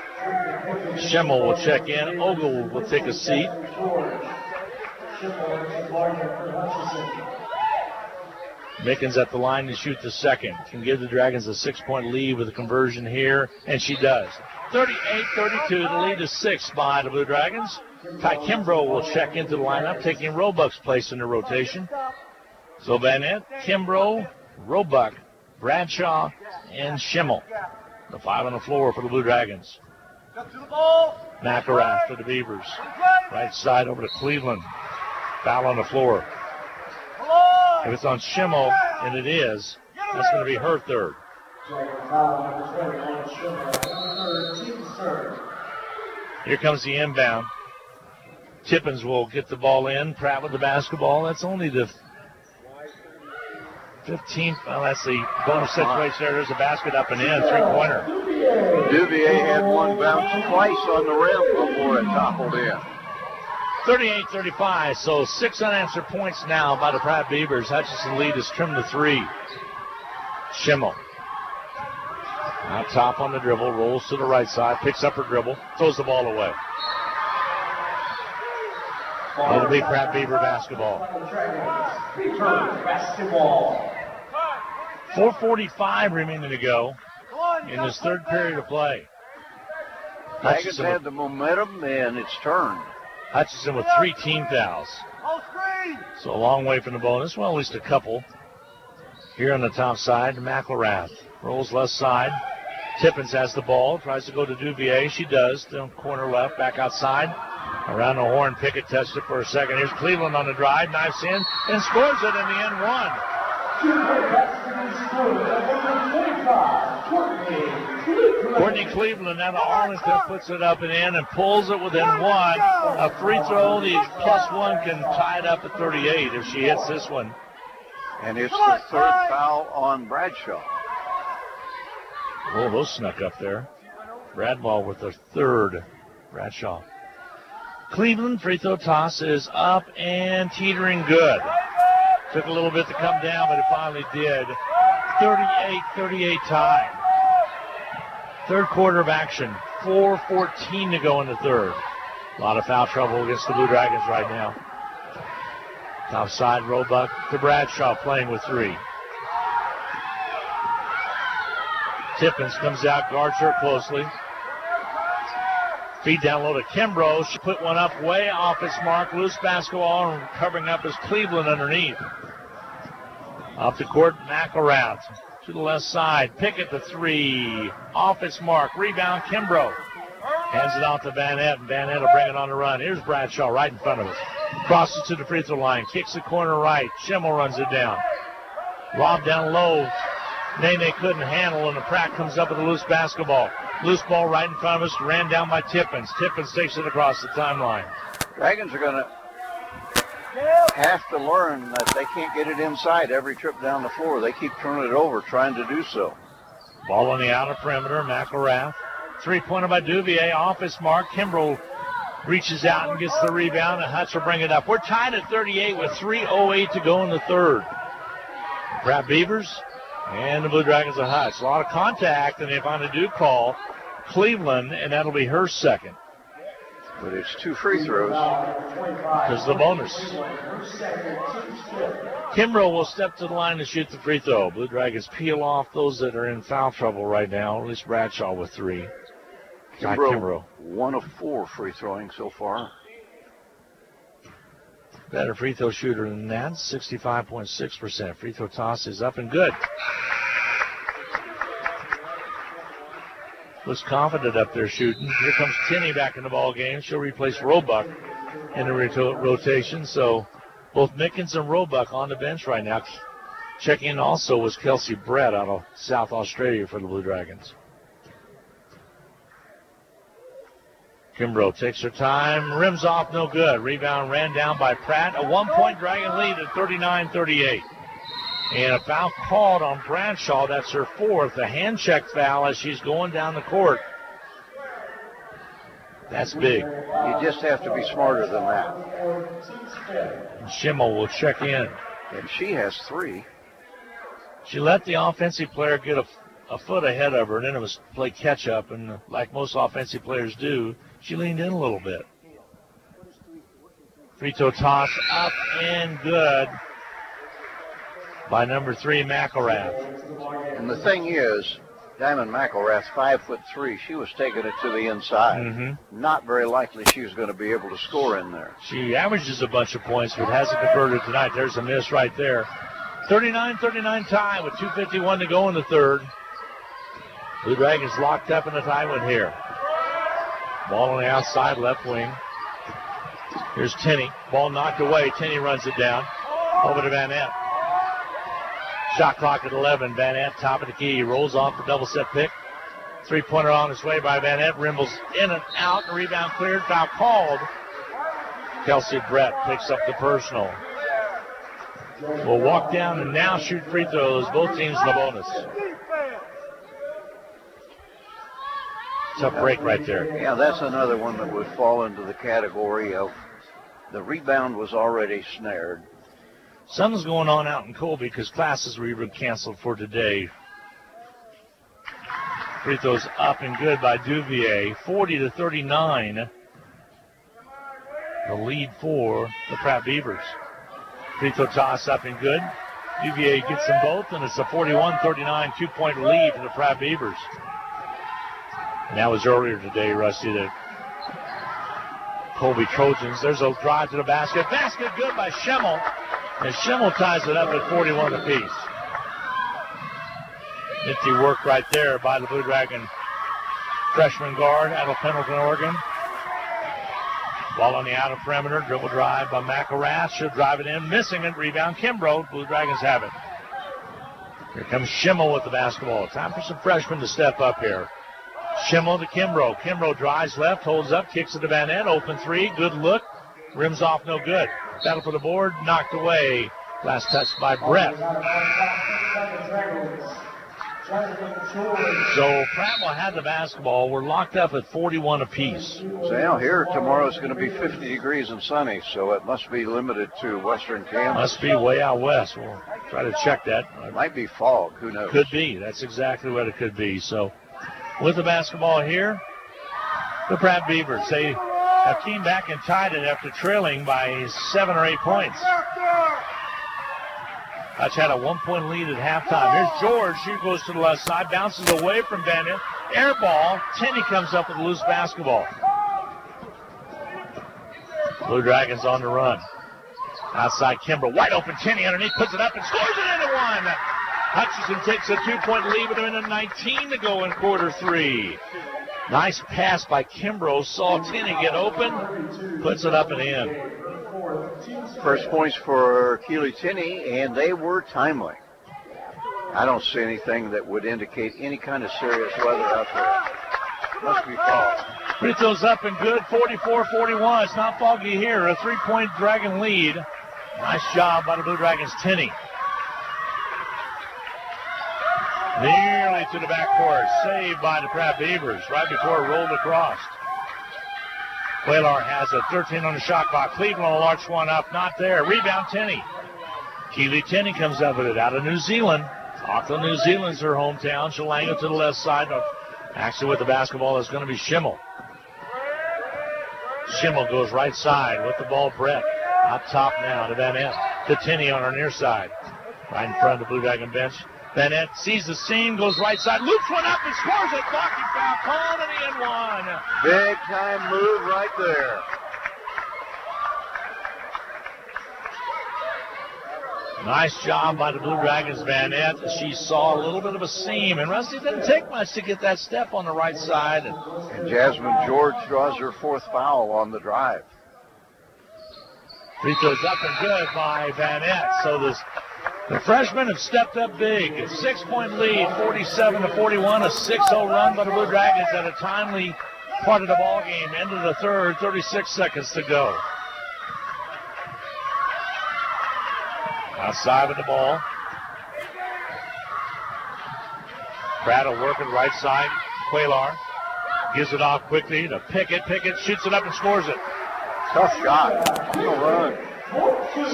Schimmel will check in. Ogle will take a seat. Mickens at the line to shoot the second. Can give the Dragons a 6-point lead with a conversion here, and she does. 38-32, the lead is 6 by the Blue Dragons. Ty Kimbrough will check into the lineup, taking Roebuck's place in the rotation. So Vanette, Kimbrough, Roebuck, Bradshaw, and Schimmel. The 5 on the floor for the Blue Dragons. McElrath for the Beavers. Right side over to Cleveland. Foul on the floor. If it's on Schimmel, and it is, that's going to be her third. Here comes the inbound. Tippins will get the ball in. Pratt with the basketball. That's only the 15th. Well, that's the bonus situation there. There's a basket up and in. 3-pointer. Duvier had one bounce twice on the rim before it toppled in. 38-35, so 6 unanswered points now by the Pratt Beavers. Hutchinson lead is trimmed to 3. Schimmel. Out top on the dribble, rolls to the right side, picks up her dribble, throws the ball away. It'll be Pratt Beaver basketball. 4:45 remaining to go in this third period of play. Dragons had the momentum, and it's turned. Hutchinson with 3 team fouls. So a long way from the bonus. Well, at least a couple. Here on the top side, McElrath rolls left side. Tippins has the ball, tries to go to Duvier. She does. Down corner left, back outside. Around the horn, Pickett touched it for a second. Here's Cleveland on the drive, knifes in, and scores it in the end one. Courtney Cleveland out of Arlington puts it up and in and pulls it within 1. A free throw, the +1 can tie it up at 38 if she hits this one. And it's the third foul on Bradshaw. Oh, those snuck up there. Bradball with the third. Bradshaw. Cleveland free throw toss is up and teetering good. Took a little bit to come down, but it finally did. 38-38 tie. Third quarter of action. 4:14 to go in the third. A lot of foul trouble against the Blue Dragons right now. Top side, Roebuck to Bradshaw playing with 3. Tippins comes out, guards her closely. Feed down low to Kimbrough. She put one up way off its mark. Loose basketball, and covering up is Cleveland underneath. Up the court, McElrath to the left side. Pickett the three. Off its mark. Rebound, Kimbrough. Hands it off to Van Etten. Van Etten will bring it on the run. Here's Bradshaw right in front of us. Crosses to the free throw line. Kicks the corner right. Schimmel runs it down. Lob down low. Nene couldn't handle, and the Pratt comes up with a loose basketball. Loose ball right in front of us. Ran down by Tippins. Tippins takes it across the timeline. Dragons are going to have to learn that they can't get it inside every trip down the floor. They keep turning it over, trying to do so. Ball on the outer perimeter. McElrath. Three-pointer by Duvier. Off its mark. Kimbrough reaches out and gets the rebound, and Hutch will bring it up. We're tied at 38 with 3:08 to go in the third. Pratt Beavers and the Blue Dragons of Hutch. A lot of contact, and they finally do call Cleveland, and that'll be her second. But it's 2 free throws. Because the bonus. Kimbrough will step to the line to shoot the free throw. Blue Dragons peel off those that are in foul trouble right now, at least Bradshaw with 3. Kimbrough 1 of 4 free throwing so far. Better free throw shooter than that, 65.6%. Free throw toss is up and good. Looks confident up there shooting. Here comes Tinney back in the ball game. She'll replace Roebuck in the rotation. So both Mickens and Roebuck on the bench right now. Checking in also was Kelsey Brett out of South Australia for the Blue Dragons. Kimbrough takes her time, rims off, no good. Rebound ran down by Pratt. A 1-point Dragon lead at 39-38. And a foul called on Bradshaw. That's her 4th. A hand check foul as she's going down the court. That's big. You just have to be smarter than that. Schimmel will check in. And she has 3. She let the offensive player get a foot ahead of her, and then it was play catch up, and like most offensive players do, she leaned in a little bit. Free throw toss up and good by number 3, McElrath. And the thing is, Diamond McElrath, 5'3", she was taking it to the inside. Not very likely she was going to be able to score in there. She averages a bunch of points, but hasn't converted tonight. There's a miss right there. 39-39 tie with 2:51 to go in the third. Blue Dragons locked up in the tie one here. Ball on the outside, left wing. Here's Tinney. Ball knocked away. Tinney runs it down. Over to Van Etten. Shot clock at 11. Van Etten, top of the key. Rolls off the double set pick. Three-pointer on its way by Van Etten. Rimbles in and out. The rebound cleared. Foul called. Kelsey Brett picks up the personal. Will walk down and now shoot free throws. Both teams in the bonus. Tough break right there. Yeah, that's another one that would fall into the category of the rebound was already snared. Something's going on out in Colby because classes were even canceled for today. Free throws up and good by Duvier. 40-39. The lead for the Pratt Beavers. Free throw toss up and good. Duvier gets them both, and it's a 41-39 2-point lead for the Pratt Beavers. And that was earlier today, Rusty, the Colby Trojans. There's a drive to the basket. Basket good by Schimmel. And Schimmel ties it up at 41 apiece. Nifty work right there by the Blue Dragon freshman guard out of Pendleton, Oregon. Ball on the outer perimeter. Dribble drive by McElrath. Should drive it in. Missing it. Rebound Kimbrough. Blue Dragons have it. Here comes Schimmel with the basketball. Time for some freshmen to step up here. Schimmel to Kimbrough. Kimbrough drives left, holds up, kicks it to Van Etten. Open three, good look. Rims off, no good. Battle for the board, knocked away. Last touch by Brett. So Pratt will have the basketball. We're locked up at 41 apiece. So now here tomorrow is going to be 50 degrees and sunny, so it must be limited to western Kansas. Must be way out west. We'll try to check that. It might be fog, who knows? Could be. That's exactly what it could be. So with the basketball here, the Pratt Beavers. They have came back and tied it after trailing by 7 or 8 points. Hutch had a 1-point lead at halftime. Here's George. She goes to the left side, bounces away from Van Etten. Air ball. Tinney comes up with a loose basketball. Blue Dragons on the run. Outside Kimbrough, wide open. Tenney underneath, puts it up and scores it into one. Hutchinson takes a 2-point lead with a minute 19 to go in quarter 3. Nice pass by Kimbrough. Saw Tenney get open, puts it up and in. First points for Keely Tenney, and they were timely. I don't see anything that would indicate any kind of serious weather out there. Must be fall. Free throws up and good, 44-41. It's not foggy here. A 3-point Dragon lead. Nice job by the Blue Dragons. Tenney. Nearly to the backcourt. Saved by the Pratt Beavers right before it rolled across. Quaylar has a 13 on the shot clock. Cleveland will arch one up. Not there. Rebound Tenney. Keely Tenney comes up with it out of New Zealand. Auckland, New Zealand's her hometown. She'll angle to the left side. Actually, with the basketball is going to be Schimmel. Schimmel goes right side with the ball. Brett up top now to Van Ent. To Tenney on our near side. Right in front of the Blue Dragon bench. Van Ent sees the seam, goes right side, loops one up and scores it. Blocking foul called and he in one. Big time move right there. Nice job by the Blue Dragons, Van Ent. She saw a little bit of a seam, and Rusty didn't take much to get that step on the right side. And Jasmine George draws her 4th foul on the drive. Free throws up and good by Van Ent. So the freshmen have stepped up big. A 6-point lead, 47-41, a 6-0 run by the Blue Dragons at a timely part of the ball game. End of the third, 36 seconds to go. Outside with the ball. Pratt will work it right side. Quaylar gives it off quickly to Pickett. Pickett shoots it up and scores it. Tough shot. No run.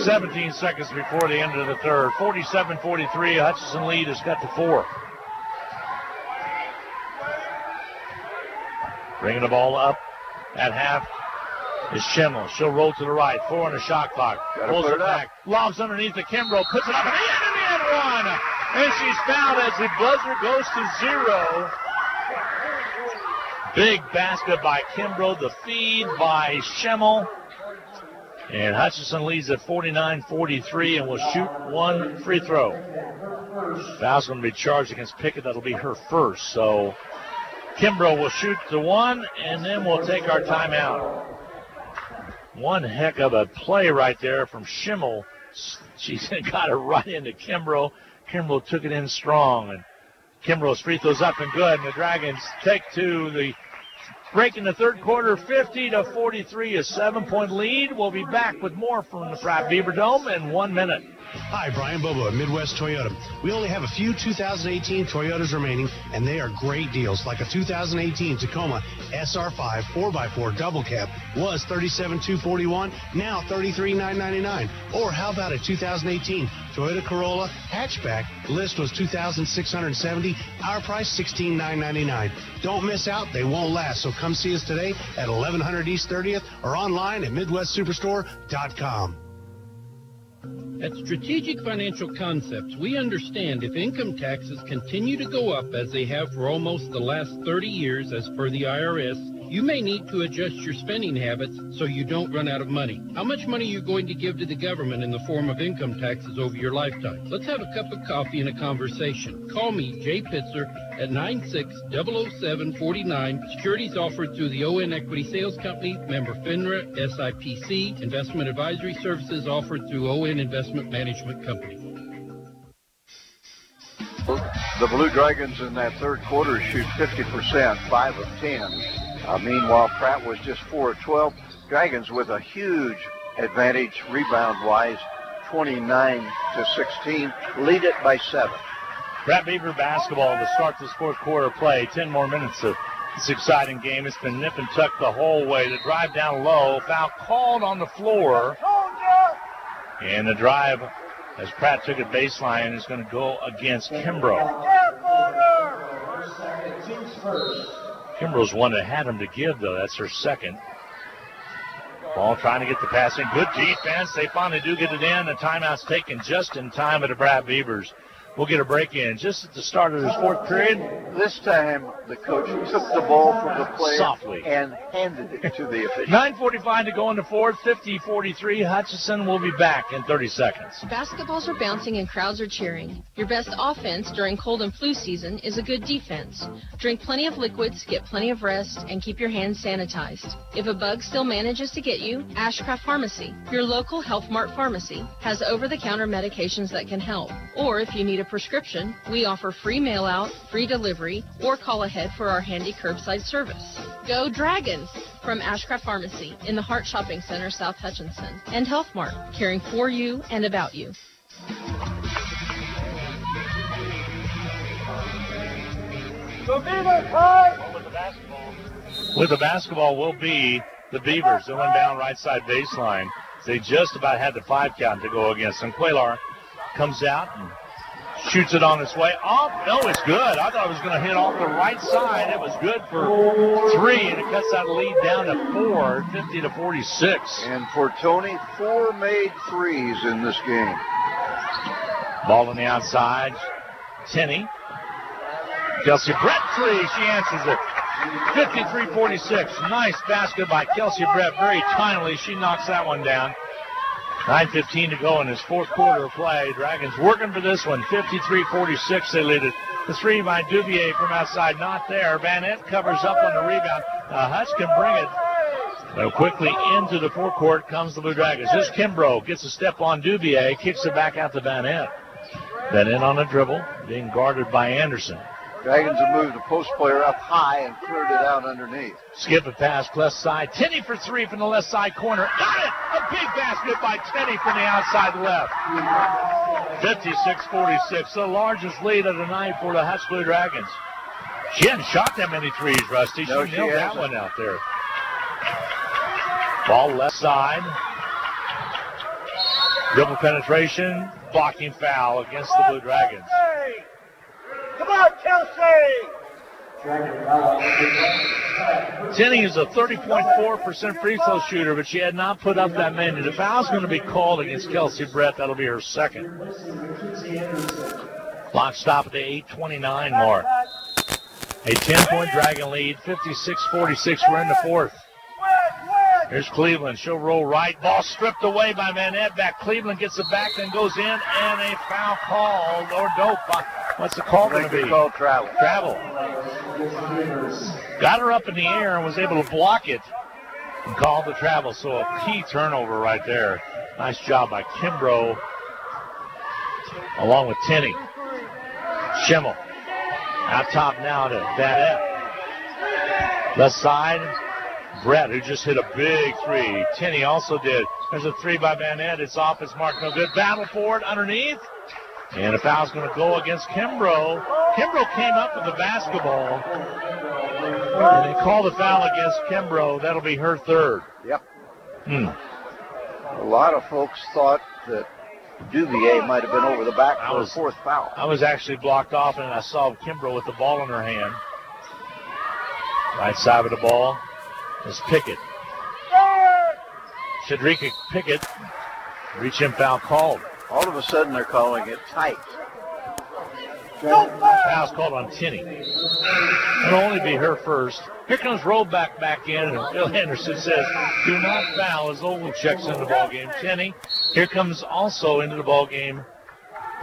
17 seconds before the end of the third. 47-43. Hutchinson lead has got to 4. Bringing the ball up at half is Schimmel. She'll roll to the right. 4 on the shot clock. Pulls it back. Lobs underneath the Kimbrough. Puts it up and in one. And she's fouled as the buzzer goes to 0. Big basket by Kimbrough. The feed by Schimmel. And Hutchinson leads at 49-43 and will shoot 1 free throw. Foul's going to be charged against Pickett. That'll be her first. So Kimbrough will shoot the 1, and then we'll take our timeout. One heck of a play right there from Schimmel. She got it right into Kimbrough. Kimbrough took it in strong. And Kimbrough's free throws up and good. And the Dragons take to the break in the third quarter, 50-43, a 7-point lead. We'll be back with more from the Pratt Beaver Dome in 1 minute. Hi, Brian Bobo at Midwest Toyota. We only have a few 2018 Toyotas remaining, and they are great deals, like a 2018 Tacoma SR5 4x4 double cab was $37,241, now $33,999. Or how about a 2018 Toyota Corolla hatchback? List was $2,670. Our price $16,999. Don't miss out; they won't last. So come see us today at 1100 East 30th or online at MidwestSuperstore.com. At Strategic Financial Concepts, we understand if income taxes continue to go up as they have for almost the last 30 years as per the IRS, you may need to adjust your spending habits so you don't run out of money. How much money are you going to give to the government in the form of income taxes over your lifetime? Let's have a cup of coffee and a conversation. Call me, Jay Pitzer, at 96-007-49. Securities offered through the ON Equity Sales Company, member FINRA, SIPC. Investment advisory services offered through ON Investment Management Company. The Blue Dragons in that third quarter shoot 50%, 5 of 10. Meanwhile, Pratt was just 4 of 12. Dragons with a huge advantage rebound-wise, 29-16, lead it by 7. Pratt Beaver basketball to start this fourth quarter play. 10 more minutes of this exciting game. It's been nip and tuck the whole way. The drive down low, foul called on the floor. And the drive, as Pratt took it baseline, is going to go against Kimbrough. Kimbrough's one that had him to give, though. That's her second. Ball trying to get the pass in. Good defense. They finally do get it in. The timeout's taken just in time by the Pratt Beavers. We'll get a break in just at the start of this fourth period. This time, the coach took the ball from the player softly and handed it to the official. 9:45 to go in the fourth, 50-43. Hutchinson will be back in 30 seconds. Basketballs are bouncing and crowds are cheering. Your best offense during cold and flu season is a good defense. Drink plenty of liquids, get plenty of rest, and keep your hands sanitized. If a bug still manages to get you, Ashcraft Pharmacy, your local Health Mart pharmacy, has over-the-counter medications that can help. Or if you need a prescription, we offer free mail-out, free delivery, or call ahead for our handy curbside service. Go Dragons! From Ashcraft Pharmacy in the Hart Shopping Center, South Hutchinson, and Health Mart, caring for you and about you. With the basketball will be the Beavers. They went down right side baseline. They just about had the 5 count to go against them. Quaylar comes out and shoots it on its way. Oh, no, it's good. I thought it was going to hit off the right side. It was good for 3, and it cuts that lead down to 4, 50-46. And for Tony, 4 made threes in this game. Ball on the outside. Tenney. Kelsey Brett 3. She answers it. 53-46. Nice basket by Kelsey Brett. Very timely. She knocks that one down. 9:15 to go in this fourth quarter of play. Dragons working for this one. 53-46 they lead it. The 3 by Duvier from outside. Not there. Van Ent covers up on the rebound. Hutch can bring it. Now quickly into the forecourt comes the Blue Dragons. Here's Kimbrough. Gets a step on Duvier. Kicks it back out to Van Ent. Van Ent on the dribble. Being guarded by Anderson. Dragons have moved the post player up high and cleared it out underneath. Skip it past left side. Tenney for 3 from the left side corner. Got it! A big basket by Tenney from the outside left. 56-46, the largest lead of the night for the Hutch Blue Dragons. She hadn't shot that many threes, Rusty. No, she nailed that one out there. Ball left side. Dribble penetration. Blocking foul against the Blue Dragons. Come on, Kelsey! Tenney is a 30.4% free throw shooter, but she had not put up that many. The foul's going to be called against Kelsey Brett. That'll be her second. Clock stop at the 8:29 mark. A 10-point Dragon lead, 56-46. We're in the fourth. Here's Cleveland. She'll roll right. Ball stripped away by Van Ent. Back. Cleveland gets it back, then goes in, and a foul called. Or dope. What's the call going to be? Called travel. Travel. Got her up in the air and was able to block it and called the travel. So a key turnover right there. Nice job by Kimbrough along with Tenney. Schimmel. Out top now to Van Ent. Left side. Brett, who just hit a big 3. Tenney also did. There's a 3 by Van Ent. It's off. It's marked no good. Battle for it underneath. And a foul's going to go against Kimbrough. Kimbrough came up with the basketball. And they called the foul against Kimbrough. That'll be her third. Yep. A lot of folks thought that Duvier might have been over the back for the fourth foul. I was actually blocked off, and I saw Kimbrough with the ball in her hand. Right side of the ball is Pickett. Shadrika Pickett. Reach-in foul called. All of a sudden, they're calling it tight. Foul's called on Tenney. It'll only be her first. Here comes Rollback back in, and Bill Henderson says, do not foul as Olin checks into the ballgame. Tenney, here comes also into the ballgame.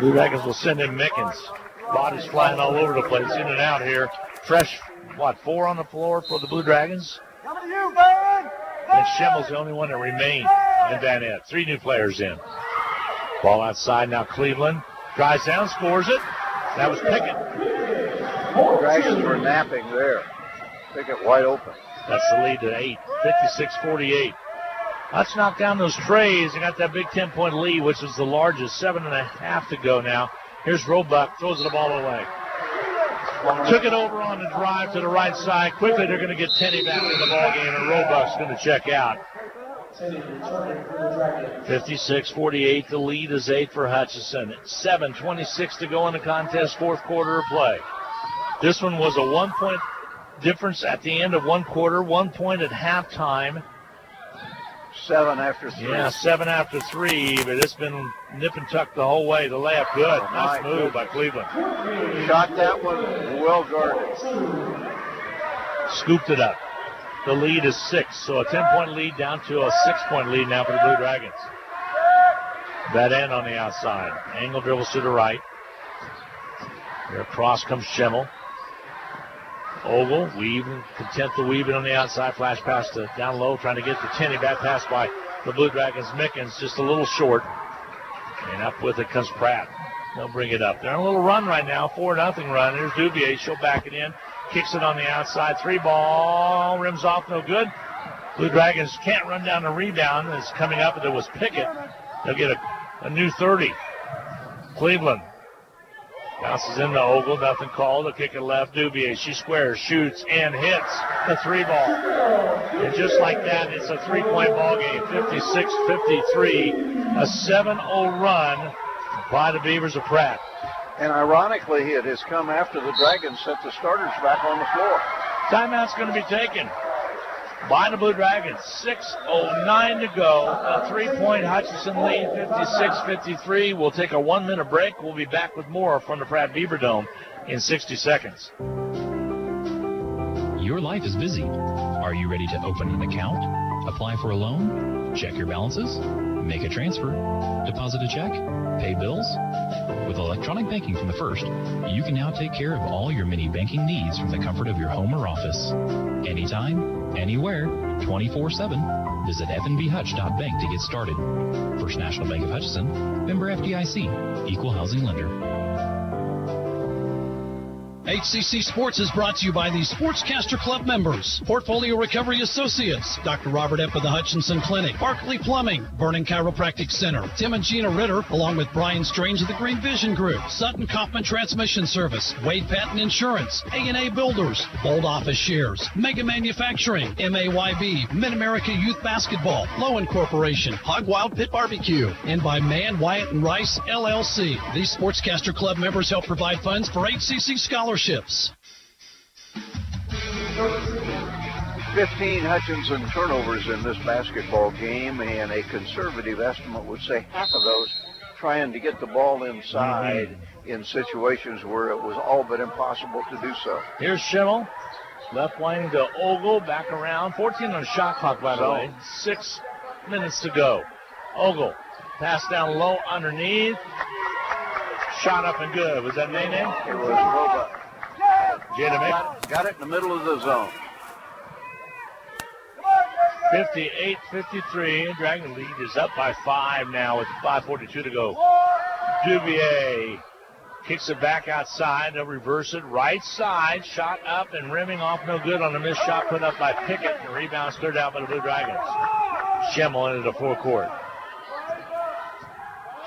Blue Dragons will send in Mickens. Bodies flying all over the place, in and out here. Fresh, 4 on the floor for the Blue Dragons? Coming to you, man! And Schimmel's the only one that remained in Van Ent. 3 new players in. Ball outside now, Cleveland. Drives down, scores it. That was Pickett. The Dragons were napping there. Pickett wide open. That's the lead to 8, 56-48. Let's knock down those trays and got that big 10-point lead, which is the largest. 7.5 to go now. Here's Roebuck, throws the ball away. Took it over on the drive to the right side. Quickly, they're going to get Tenney back in the ballgame, and Roebuck's going to check out. 56-48, the lead is 8 for Hutchinson. 7:26 to go in the contest, fourth quarter of play. This one was a 1-point difference at the end of one quarter, 1 point at halftime. 7 after 3. Yeah, 7 after 3, but it's been nip and tuck the whole way. The layup good. Nice move by Cleveland. Shot that one well guarded. Scooped it up. The lead is 6, so a 10-point lead down to a 6-point lead now for the Blue Dragons. That end on the outside. Angle dribbles to the right. Here across comes Schimmel. Ogle, weaving, content to weave it on the outside. Flash pass to down low, trying to get to Tenney. Back pass by the Blue Dragons. Mickens just a little short. And up with it comes Pratt. They'll bring it up. They're on a little run right now, 4-0 run. Here's Dubier. She'll back it in. Kicks it on the outside. 3 ball. Rims off, no good. Blue Dragons can't run down the rebound. It's coming up, and there was Pickett. They'll get a new 30. Cleveland bounces into Ogle, nothing called. A kick it left. Dubier, she squares, shoots, and hits the 3 ball. And just like that, it's a 3-point ball game. 56-53, a 7-0 run by the Beavers of Pratt. And ironically, it has come after the Dragons set the starters back on the floor. Timeout's going to be taken by the Blue Dragons. 6:09 to go. A 3-point Hutchinson lead, 56-53. We'll take a 1-minute break. We'll be back with more from the Pratt Beaver Dome in 60 seconds. Your life is busy. Are you ready to open an account, apply for a loan, check your balances, make a transfer, deposit a check, pay bills? With electronic banking from the First, you can now take care of all your many banking needs from the comfort of your home or office. Anytime, anywhere, 24/7. Visit fnbhutch.bank to get started. First National Bank of Hutchinson, member FDIC, equal housing lender. HCC Sports is brought to you by the Sportscaster Club members, Portfolio Recovery Associates, Dr. Robert Epp of the Hutchinson Clinic, Barkley Plumbing, Vernon Chiropractic Center, Tim and Gina Ritter, along with Brian Strange of the Green Vision Group, Sutton Kaufman Transmission Service, Wade Patton Insurance, A&A Builders, Bold Office Shares, Mega Manufacturing, MAYB, Mid-America Youth Basketball, Lowen Corporation, Hog Wild Pit Barbecue, and by Mann, Wyatt, and Rice, LLC. These Sportscaster Club members help provide funds for HCC scholarships. 15 Hutchinson turnovers in this basketball game, and a conservative estimate would say half of those trying to get the ball inside in situations where it was all but impossible to do so. Here's Schimmel. Left wing to Ogle, back around. 14 on shot clock, by the way. 6 minutes to go. Ogle, pass down low underneath. Shot up and good. Was that Nene? It was Robot. Got it in the middle of the zone. 58-53. Dragon lead is up by 5 now with 5:42 to go. Dubier kicks it back outside. They'll reverse it. Right side. Shot up and rimming off. No good on the missed shot put up by Pickett. The rebound stirred out by the Blue Dragons. Schimmel into the forecourt.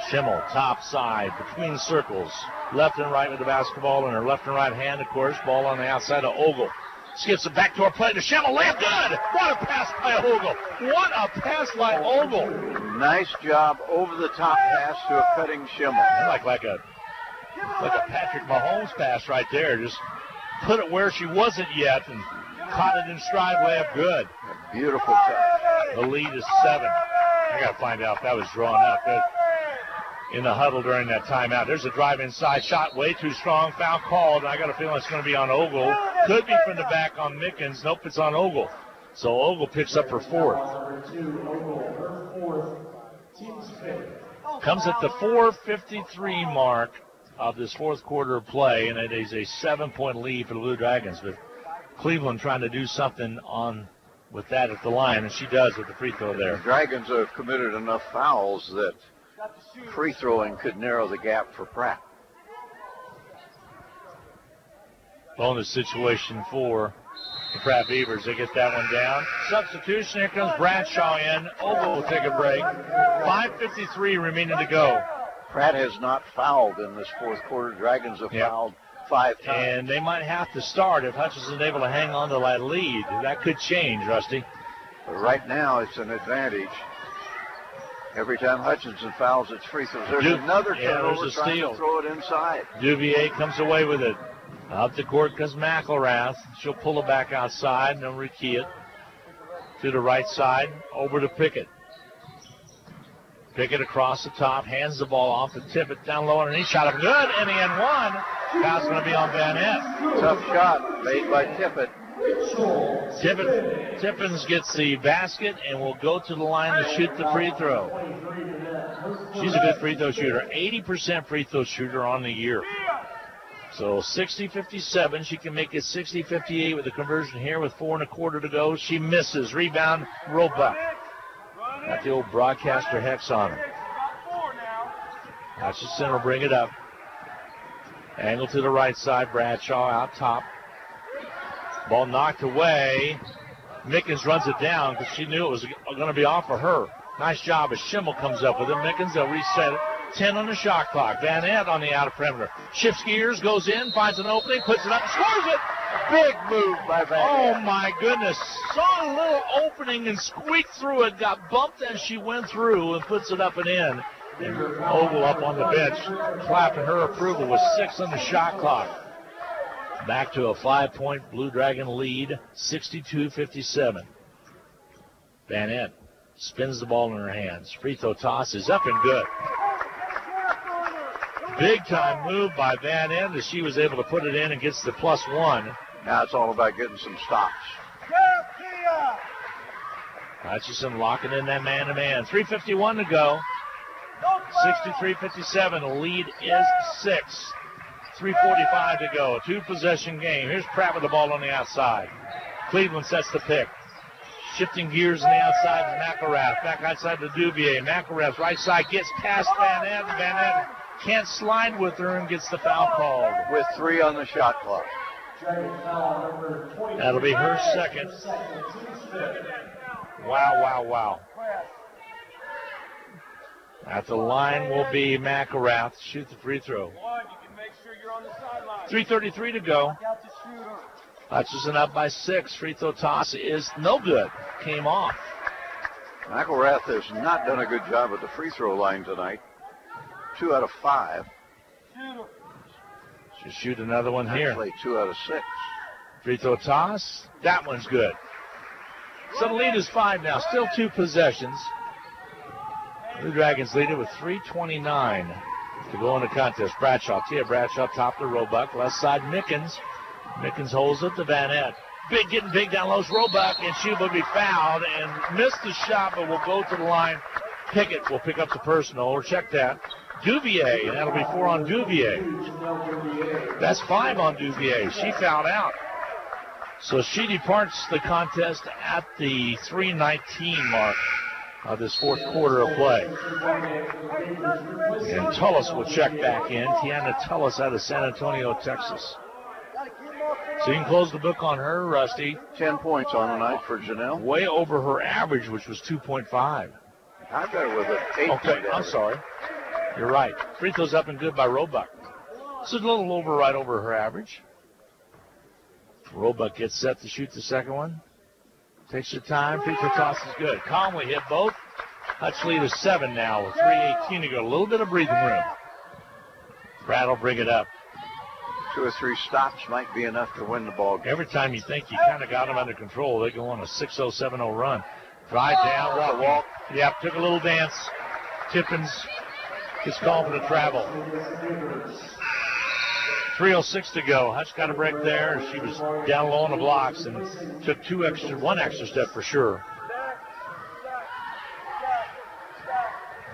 Schimmel, top side, between circles. Left and right with the basketball in her left and right hand, of course. Ball on the outside of Ogle. Skips it back to her play to Schimmel. Layup good! What a pass by Ogle! What a pass by Ogle! Nice job over the top pass to a cutting Schimmel. Like a Patrick Mahomes pass right there. Just put it where she wasn't yet and caught it in stride. Layup good. A beautiful touch. The lead is 7. I got to find out if that was drawn up. In the huddle during that timeout. There's a drive inside. Shot way too strong. Foul called. And I got a feeling it's going to be on Ogle. Could be from the back on Mickens. Nope, it's on Ogle. So Ogle picks up her 4th. Comes at the 4:53 mark of this 4th quarter of play, and it is a 7-point lead for the Blue Dragons. But Cleveland trying to do something on with that at the line, and she does with the free throw there. The Dragons have committed enough fouls that free throwing could narrow the gap for Pratt. Bonus situation for the Pratt Beavers. They get that one down. Substitution. Here comes Bradshaw in. Ogle will take a break. 5:53 remaining to go. Pratt has not fouled in this 4th quarter. Dragons have fouled 5 times. And they might have to start if Hutchinson's able to hang on to that lead. That could change, Rusty. But right now it's an advantage. Every time Hutchinson fouls, it's free throws. There's another turnover, there's a trying steal. to throw it inside. Duvier comes away with it. Up the court comes McElrath. She'll pull it back outside and then rekey it to the right side over to Pickett. Pickett across the top, hands the ball off to Tippett, down low underneath, shot up good, and the end one. Foul's going to be on Van Ness. Tough shot made by Tippett. Tippins gets the basket and will go to the line to shoot the free throw. She's a good free throw shooter, 80% free throw shooter on the year. So 60-57, she can make it 60-58 with the conversion here with 4 1/4 to go. She misses, rebound, Roebuck. Got the old broadcaster hex on her. Hutchinson will bring it up. Angle to the right side, Bradshaw out top. Ball knocked away. Mickens runs it down because she knew it was going to be off of her. Nice job as Schimmel comes up with it. Mickens, they'll reset it. 10 on the shot clock. Van Ness on the outer perimeter. Shifts gears, goes in, finds an opening, puts it up, scores it. Big move by Van Ness. Oh, my goodness. Saw a little opening and squeaked through it. Got bumped as she went through and puts it up and in. And Ogle up on the bench, clapping her approval with 6 on the shot clock. Back to a 5-point Blue Dragon lead, 62-57. Van Ness spins the ball in her hands. Free throw toss is up and good. Big time move by Van Ness as she was able to put it in and gets the +1. Now it's all about getting some stops. Hutchinson locking in that man-to-man. 3:51 to go. 63-57. The lead is 6. 3:45 to go. 2-possession game. Here's Pratt with the ball on the outside. Cleveland sets the pick. Shifting gears on the outside is McElrath. Back outside to Duvier. McElrath right side gets past Van Ness. Van Ness can't slide with her and gets the foul called. With 3 on the shot clock. That'll be her second. Wow. At the line will be McElrath. Shoot the free throw. 3:33 to go. Hutchinson up by 6. Free throw toss is no good. Came off. McElrath has not done a good job at the free throw line tonight. 2 out of 5. She'll shoot another one here. Actually, 2 out of 6. Free throw toss. That one's good. So the lead is 5 now. Still 2 possessions. Blue Dragons lead it with 3:29 to go in the contest. Bradshaw. Tia Bradshaw top to Roebuck. Left side Mickens. Mickens holds it to Van Ness. Getting big down low. Roebuck, and she will be fouled and missed the shot, but will go to the line. Pickett will pick up the personal, or check that. Duvier, and that'll be 4 on Duvier. That's 5 on Duvier. She fouled out. So she departs the contest at the 3:19 mark of this 4th quarter of play. And Tullis will check back in. Tiana Tullis out of San Antonio, Texas. So you can close the book on her, Rusty. 10 points on the night for Janelle. Way over her average, which was 2.5. I've got her with an 8. Okay, I'm sorry. You're right. Free throws up and good by Roebuck. This is a little over, right over her average. Roebuck gets set to shoot the second one. Takes your time. Free throw toss is good. Conway hit both. Hutch lead is 7 now with 3:18 to go. A little bit of breathing room. Pratt will bring it up. 2 or 3 stops might be enough to win the ball game. Every time you think you kind of got them under control, they go on a 6-0, 7-0 run. Drive down, walk. Yep, took a little dance. Tippins gets called for the travel. 3:06 to go. Hutch got a break there. She was down low on the blocks and took one extra step for sure.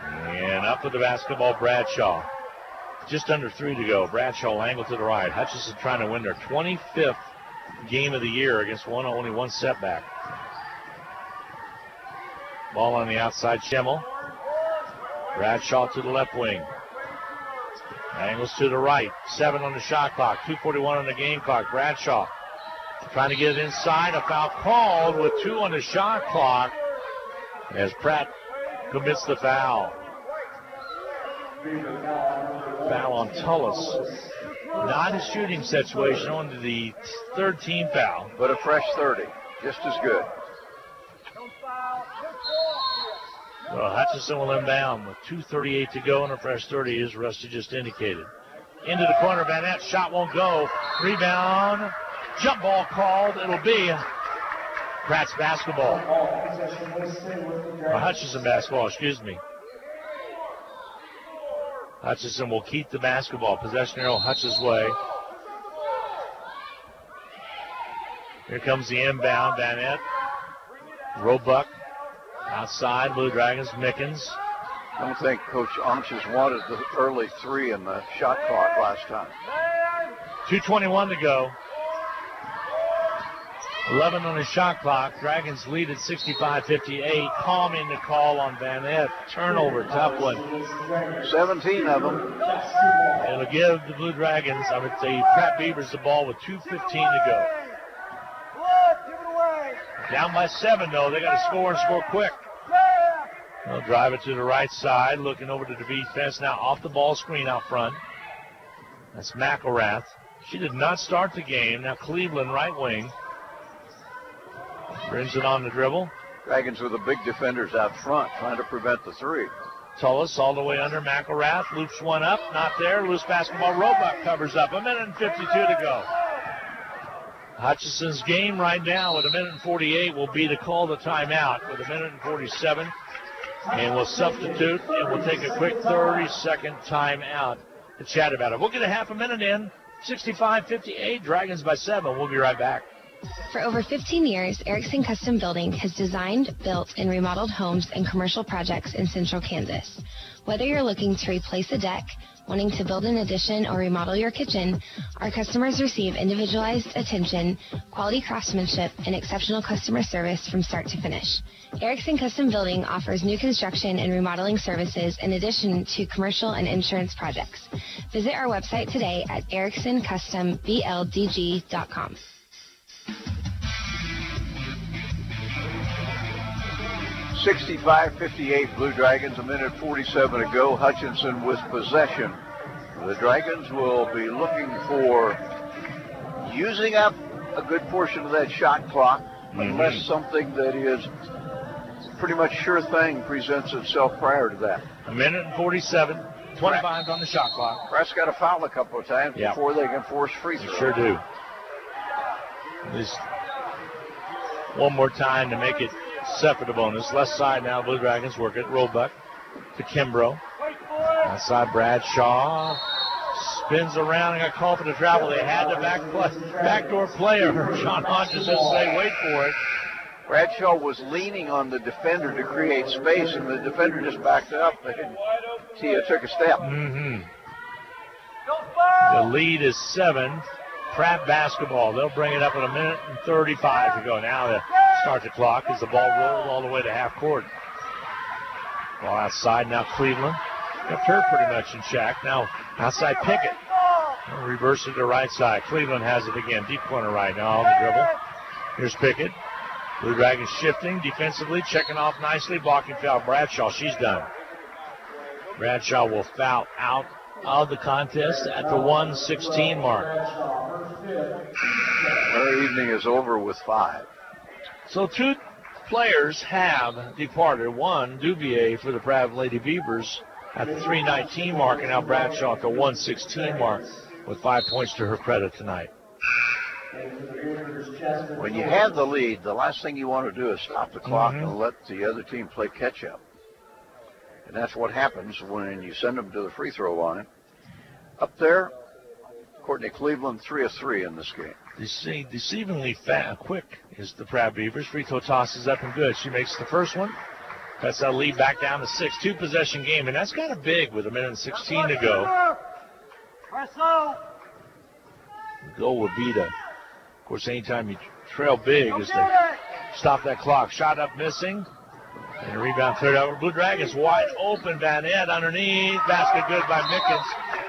And up with the basketball, Bradshaw. Just under 3 to go. Bradshaw will angle to the right. Hutchinson trying to win their 25th game of the year against only one setback. Ball on the outside, Schimmel. Bradshaw to the left wing. Angles to the right. 7 on the shot clock. 2:41 on the game clock. Bradshaw trying to get it inside. A foul called with 2 on the shot clock as Pratt commits the foul. Foul on Tullis. Not a shooting situation, on to the 3rd team foul. But a fresh 30. Just as good. Well, Hutchinson will inbound with 2:38 to go and a fresh 30, as Rusty just indicated. Into the corner, Van Ness, shot won't go. Rebound, jump ball called. It'll be Pratt's basketball. Hutchinson basketball, excuse me. Hutchinson will keep the basketball. Possession arrow Hutch's way. Here comes the inbound. Vanette. Roebuck outside. Blue Dragons. Mickens. I don't think Coach Anches wanted the early three in the shot clock last time. 2:21 to go. 11 on the shot clock. Dragons lead at 65-58. Calming the call on Vanette. Turnover, tough one. 17 of them. It'll give the Blue Dragons, I would say, Pratt Beavers the ball with 2:15 to go. Down by 7, though. They got to score and score quick. They'll drive it to the right side, looking over to the defense. Now off the ball screen out front. That's McElrath. She did not start the game. Now Cleveland, right wing. Brings it on the dribble. Dragons with the big defenders out front, trying to prevent the three. Tullis all the way under McElrath. Loops one up. Not there. Loose basketball. Roebuck covers up. 1:52 to go. Hutchinson's game right now with 1:48 will be to call the timeout with 1:47. And we'll substitute, and we'll take a quick 30-second timeout to chat about it. We'll get a half a minute in. 65-58, Dragons by 7. We'll be right back. For over 15 years, Erickson Custom Building has designed, built, and remodeled homes and commercial projects in central Kansas. Whether you're looking to replace a deck, wanting to build an addition, or remodel your kitchen, our customers receive individualized attention, quality craftsmanship, and exceptional customer service from start to finish. Erickson Custom Building offers new construction and remodeling services in addition to commercial and insurance projects. Visit our website today at ericksoncustombldg.com. (65-58) Blue Dragons, 1:47 to go. Hutchinson with possession. The Dragons will be looking for using up a good portion of that shot clock, unless something that is pretty much sure thing presents itself prior to that. 1:47, 25 on the shot clock. Pratt's got to foul a couple of times before they can force free throws. Sure do. Just one more time to make it separable on this left side now. Blue Dragons work it. Roebuck to Kimbrough. Outside Bradshaw. Spins around and got called for the travel. They had the backdoor player. John Hodges says they wait for it. Bradshaw was leaning on the defender to create space, and the defender just backed up. And Tia took a step. The lead is 7. Pratt basketball. They'll bring it up in 1:35 to go. Now to start the clock as the ball rolled all the way to half court. Ball outside now. Cleveland kept her pretty much in check. Now outside Pickett. Reverse it to the right side. Cleveland has it again. Deep corner right now on the dribble. Here's Pickett. Blue Dragons shifting defensively, checking off nicely. Blocking foul. Bradshaw. She's done. Bradshaw will foul out of the contest at the 1:16 mark. Our evening is over with 5. So 2 players have departed. One, Duvier for the Pratt Lady Beavers at the 3:19 mark, and now Bradshaw at the 1:16 mark with 5 points to her credit tonight. When you have the lead, the last thing you want to do is stop the clock and let the other team play catch-up. And that's what happens when you send them to the free throw line. Up there, Courtney Cleveland, 3 of 3 in this game. Deceivingly quick is the Pratt Beavers. Free throw toss is up and good. She makes the first one. That's that lead back down to 6. 2-possession game, and that's kind of big with 1:16 to go. The goal would be to, of course, anytime you trail big is to stop that clock. Shot up missing. And a rebound cleared over. Blue Dragons wide open. Vanette underneath. Basket good by Mickens.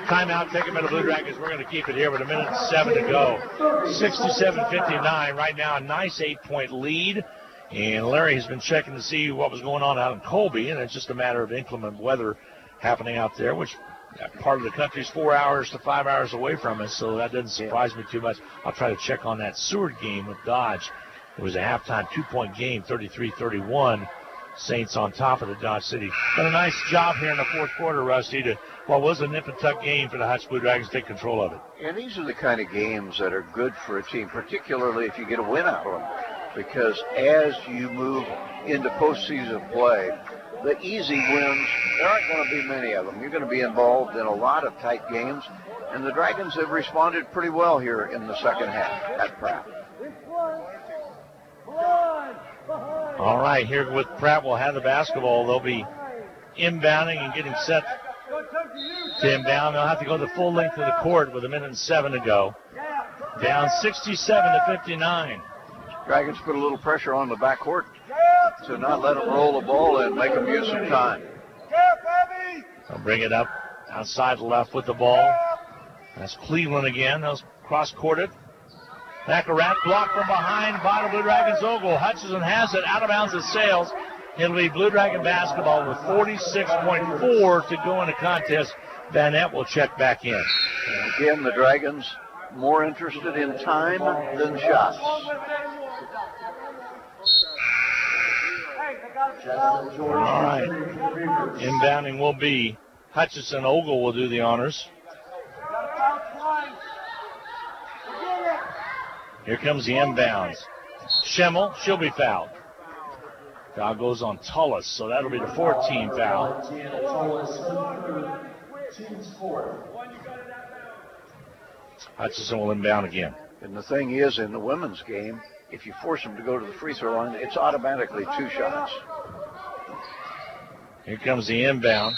Timeout taken by the Blue Dragons. We're going to keep it here with 1:07 to go. 67-59. Right now a nice 8-point lead. And Larry has been checking to see what was going on out in Colby. And it's just a matter of inclement weather happening out there, which part of the country is 4 hours to 5 hours away from us. So that doesn't surprise me too much. I'll try to check on that Seward game with Dodge. It was a halftime 2-point game, 33-31. Saints on top of the Dodge City. Done a nice job here in the fourth quarter, Rusty, to what was a nip and tuck game for the Hutch Blue Dragons to take control of it. And these are the kind of games that are good for a team, particularly if you get a win out of them. Because as you move into postseason play, the easy wins, there aren't going to be many of them. You're going to be involved in a lot of tight games, and the Dragons have responded pretty well here in the second half at Pratt. All right, here with Pratt will have the basketball. They'll be inbounding and getting set to inbound. They'll have to go the full length of the court with 1:07 to go. Down 67-59. Dragons put a little pressure on the backcourt to not let them roll the ball and make them use some time. They'll bring it up outside left with the ball. That's Cleveland again. They'll cross-court it. Baccarat blocked from behind by the Blue Dragons Ogle. Hutchinson has it out of bounds at Sales. It'll be Blue Dragon basketball with 46.4 to go in the contest. Van Epp will check back in. And again, the Dragons more interested in time than shots. All right. Inbounding will be Hutchinson. Ogle will do the honors. Here comes the inbounds. Schemmel, she'll be fouled. Foul goes on Tullis, so that'll be the 14th foul. Hutchinson will inbound again. And the thing is, in the women's game, if you force them to go to the free throw line, it's automatically 2 shots. Here comes the inbound.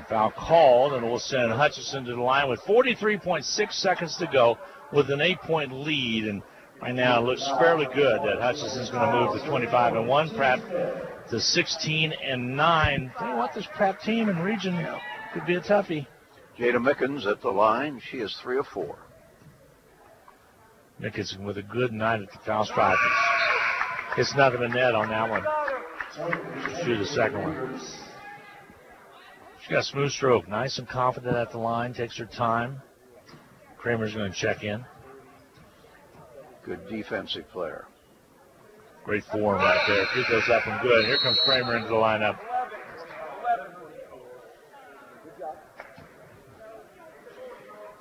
Foul called, and we'll send Hutchinson to the line with 43.6 seconds to go with an 8-point lead. And right now it looks fairly good that Hutchinson's going to move to 25-1. Pratt to 16-9. Tell you what, this Pratt team and region could be a toughie. Jada Mickens at the line. She is 3 of 4. Mickens with a good night at the foul stripe. It's nothing but net on that one. Shoot the second one. She's got a smooth stroke. Nice and confident at the line. Takes her time. Kramer's going to check in. Good defensive player. Great form right there. Free throws up and good. Here comes Kramer into the lineup.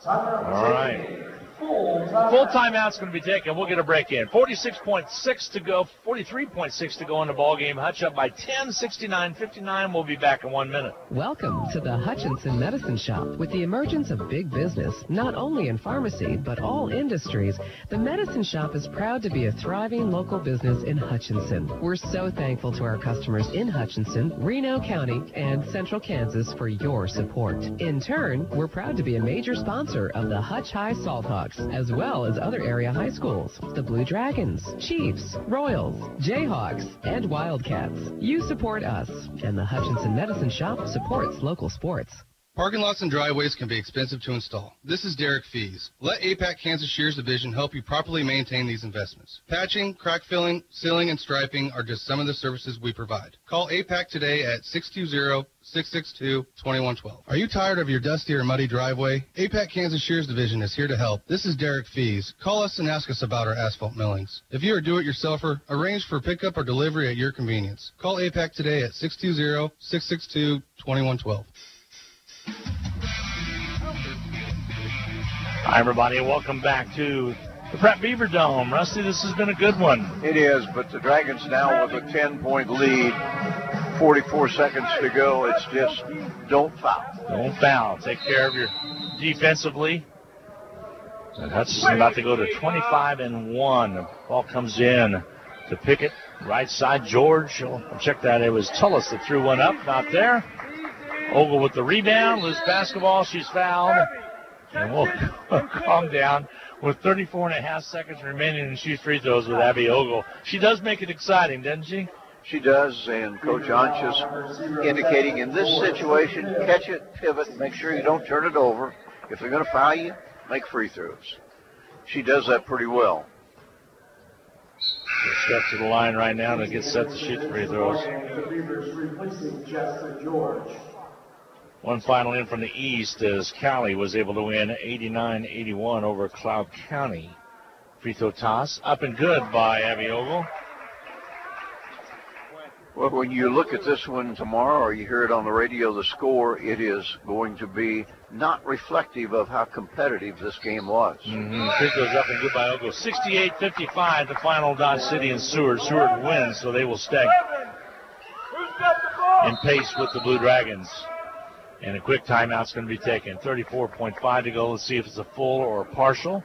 All right. Full timeout's going to be taken. We'll get a break in. 46.6 to go. 43.6 to go in the ball game. Hutch up by 10, 69-59. We'll be back in 1 minute. Welcome to the Hutchinson Medicine Shop. With the emergence of big business, not only in pharmacy, but all industries, the Medicine Shop is proud to be a thriving local business in Hutchinson. We're so thankful to our customers in Hutchinson, Reno County, and Central Kansas for your support. In turn, we're proud to be a major sponsor of the Hutch High Salt Hawks, as well as other area high schools, the Blue Dragons, Chiefs, Royals, Jayhawks, and Wildcats. You support us, and the Hutchinson Medicine Shop supports local sports. Parking lots and driveways can be expensive to install. This is Derek Fees. Let APAC Kansas Shears Division help you properly maintain these investments. Patching, crack filling, sealing, and striping are just some of the services we provide. Call APAC today at 620-662-2112. Are you tired of your dusty or muddy driveway? APAC Kansas Shears Division is here to help. This is Derek Fees. Call us and ask us about our asphalt millings. If you are a do-it-yourselfer, arrange for pickup or delivery at your convenience. Call APAC today at 620-662-2112. Hi, everybody, and welcome back to the Pratt Beaver Dome. Rusty, this has been a good one. It is, but the Dragons now with a 10-point lead, 44 seconds to go. It's just don't foul. Don't foul. Take care of your defensively. And Hutchinson about to go to 25-1. The ball comes in to Pickett. Right side, George. We'll check that. It was Tullis that threw one up. Not there. Ogle with the rebound. Loose basketball. She's fouled. And we'll calm down with 34.5 seconds remaining and shoot free throws with Abby Ogle. She does make it exciting, doesn't she? She does, and Coach Anch is indicating in this situation, catch it, pivot, make sure you don't turn it over. If they're going to foul you, make free throws. She does that pretty well. She'll step to the line right now to get set to shoot free throws. One final in from the east as Cali was able to win 89-81 over Cloud County. Free throw toss up and good by Abby Ogle. Well, when you look at this one tomorrow or you hear it on the radio, the score, it is going to be not reflective of how competitive this game was. Free throws up and good by Ogle. 68-55, the final Dodge City and Seward. Seward wins, so they will stay. in pace with the Blue Dragons. And a quick timeout's going to be taken. 34.5 to go. Let's see if it's a full or a partial.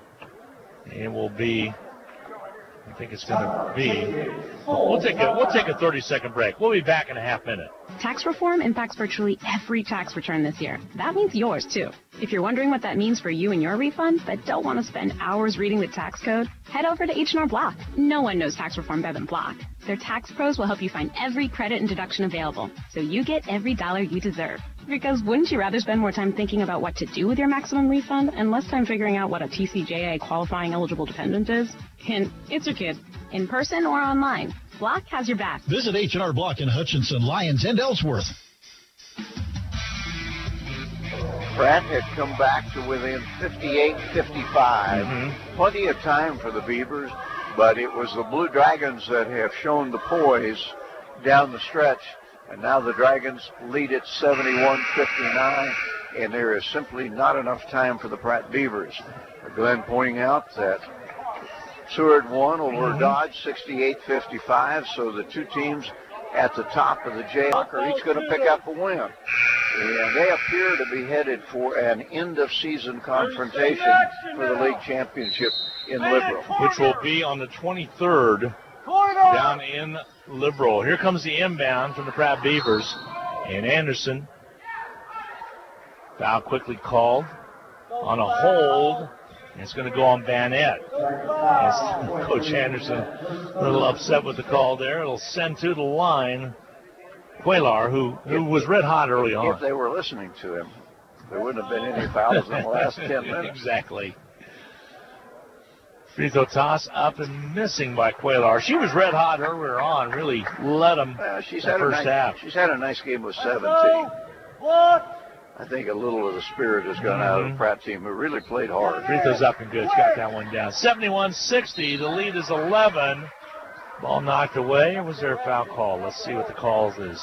It will be, I think it's going to be, we'll take a 30-second break. We'll be back in a half minute. Tax reform impacts virtually every tax return this year. That means yours, too. If you're wondering what that means for you and your refund, but don't want to spend hours reading the tax code, head over to H&R Block. No one knows tax reform better than Block. Their tax pros will help you find every credit and deduction available, so you get every dollar you deserve. Because wouldn't you rather spend more time thinking about what to do with your maximum refund and less time figuring out what a TCJA qualifying eligible dependent is? Hint, it's your kid. In person or online, Block has your back. Visit H&R Block in Hutchinson, Lyons, and Ellsworth. Pratt had come back to within 58-55. Plenty of time for the Beavers, but it was the Blue Dragons that have shown the poise down the stretch. And now the Dragons lead at 71-59, and there is simply not enough time for the Pratt Beavers. Glenn pointing out that Seward won over Dodge 68-55, so the two teams at the top of the Jayhawk are each going to pick up a win. And they appear to be headed for an end-of-season confrontation for the league championship in Liberal. Which will be on the 23rd down in Liberal. Here comes the inbound from the Pratt Beavers. And Anderson, foul quickly called on a hold. And it's going to go on Vanette. Coach Anderson a little upset with the call there. It'll send to the line Quaylar, who was red hot early on. If they were listening to him, there wouldn't have been any fouls in the last 10 minutes. Exactly. Free throw toss up and missing by Quaylar. She was red hot earlier on, really led them the first half. She's had a nice game with 17. I think a little of the spirit has gone out of the Pratt team, who really played hard. Free throws up and good. She got that one down. 71-60. The lead is 11. Ball knocked away. Or was there a foul call? Let's see what the call is.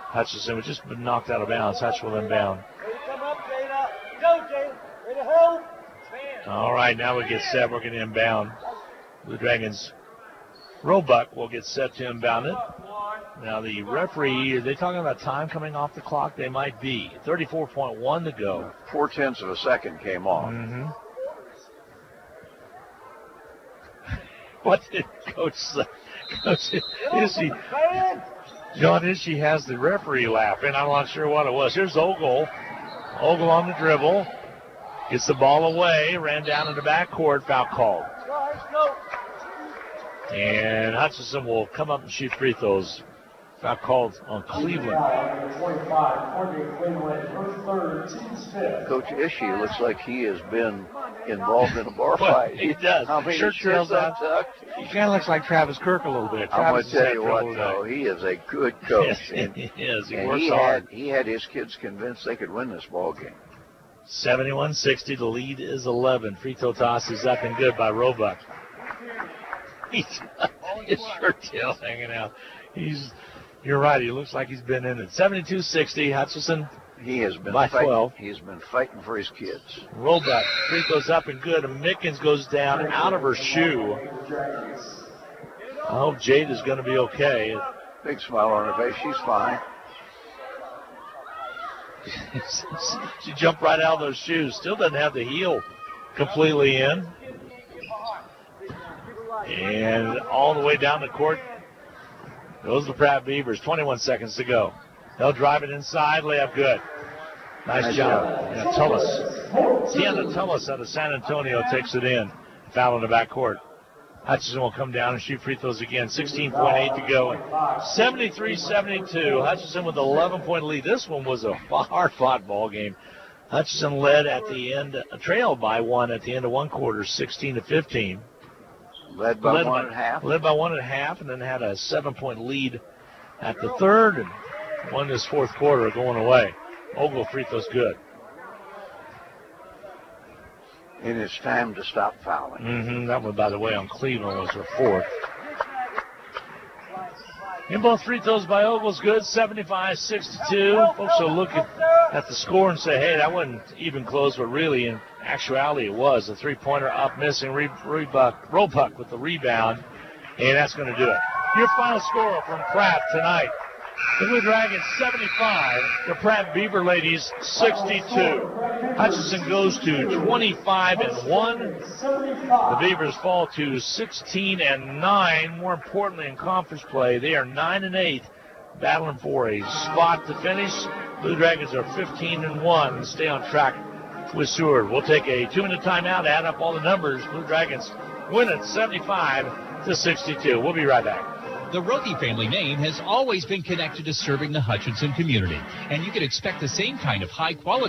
Hutchinson was just been knocked out of bounds. Hutch will inbound. All right, now we get set. We're going to inbound. The Dragons. Roebuck will get set to inbound it. Now the referee, are they talking about time coming off the clock? They might be. 34.1 to go. 0.4 of a second came off. What did Coach say? John Ishii has the referee laughing. I'm not sure what it was. Here's Ogle. Ogle on the dribble. Gets the ball away. Ran down in the backcourt. Foul called. And Hutchinson will come up and shoot free throws. Foul called on Cleveland. Coach Ishii looks like he has been involved in a bar fight. He does. How many shirts untucked? He kind of looks like Travis Kirk a little bit. I'm going to tell you what, though. He is a good coach. Yes, he is. He and works hard. He had his kids convinced they could win this ball game. 71-60. The lead is 11. Free throw toss is up and good by Roebuck. His shirt tail hanging out. You're right. He looks like he's been in it. 72-60. Hutchinson. He has been by fighting. 12. He has been fighting for his kids. Roebuck. Free throws up and good. And Mickens goes down out of her shoe. I hope Jade is going to be okay. Big smile on her face. She's fine. She jumped right out of those shoes. Still doesn't have the heel completely in. And all the way down the court goes the Pratt Beavers. 21 seconds to go. They'll drive it inside. Layup good. Nice job. Yeah, Tullis. Tiana Tullis out of San Antonio takes it in. Foul in the backcourt. Hutchinson will come down and shoot free throws again. 16.8 to go. 73-72. Hutchinson with an 11-point lead. This one was a hard-fought ball game. Hutchinson led at the end, trailed by one at the end of one quarter, 16-15. Led by 1.5. Led by 1.5, and then had a 7-point lead at the third, and won this fourth quarter going away. Ogle free throws good. And it's time to stop fouling. That one, by the way, on Cleveland was her fourth. And both free throws by Ogle's good, 75-62. Folks will look at the score and say, hey, that wasn't even close, but really, in actuality, it was. A three-pointer up, missing. Roebuck with the rebound, and that's going to do it. Your final score from Pratt tonight, The Blue Dragons 75, the Pratt Beaver ladies 62. Hutchinson goes to 25-1. The Beavers fall to 16-9. More importantly, in conference play, they are 9-8, battling for a spot to finish. Blue Dragons are 15-1 and stay on track with Seward. We'll take a 2-minute timeout, add up all the numbers. Blue Dragons win it 75-62. We'll be right back. The Rothy family name has always been connected to serving the Hutchinson community, and you can expect the same kind of high quality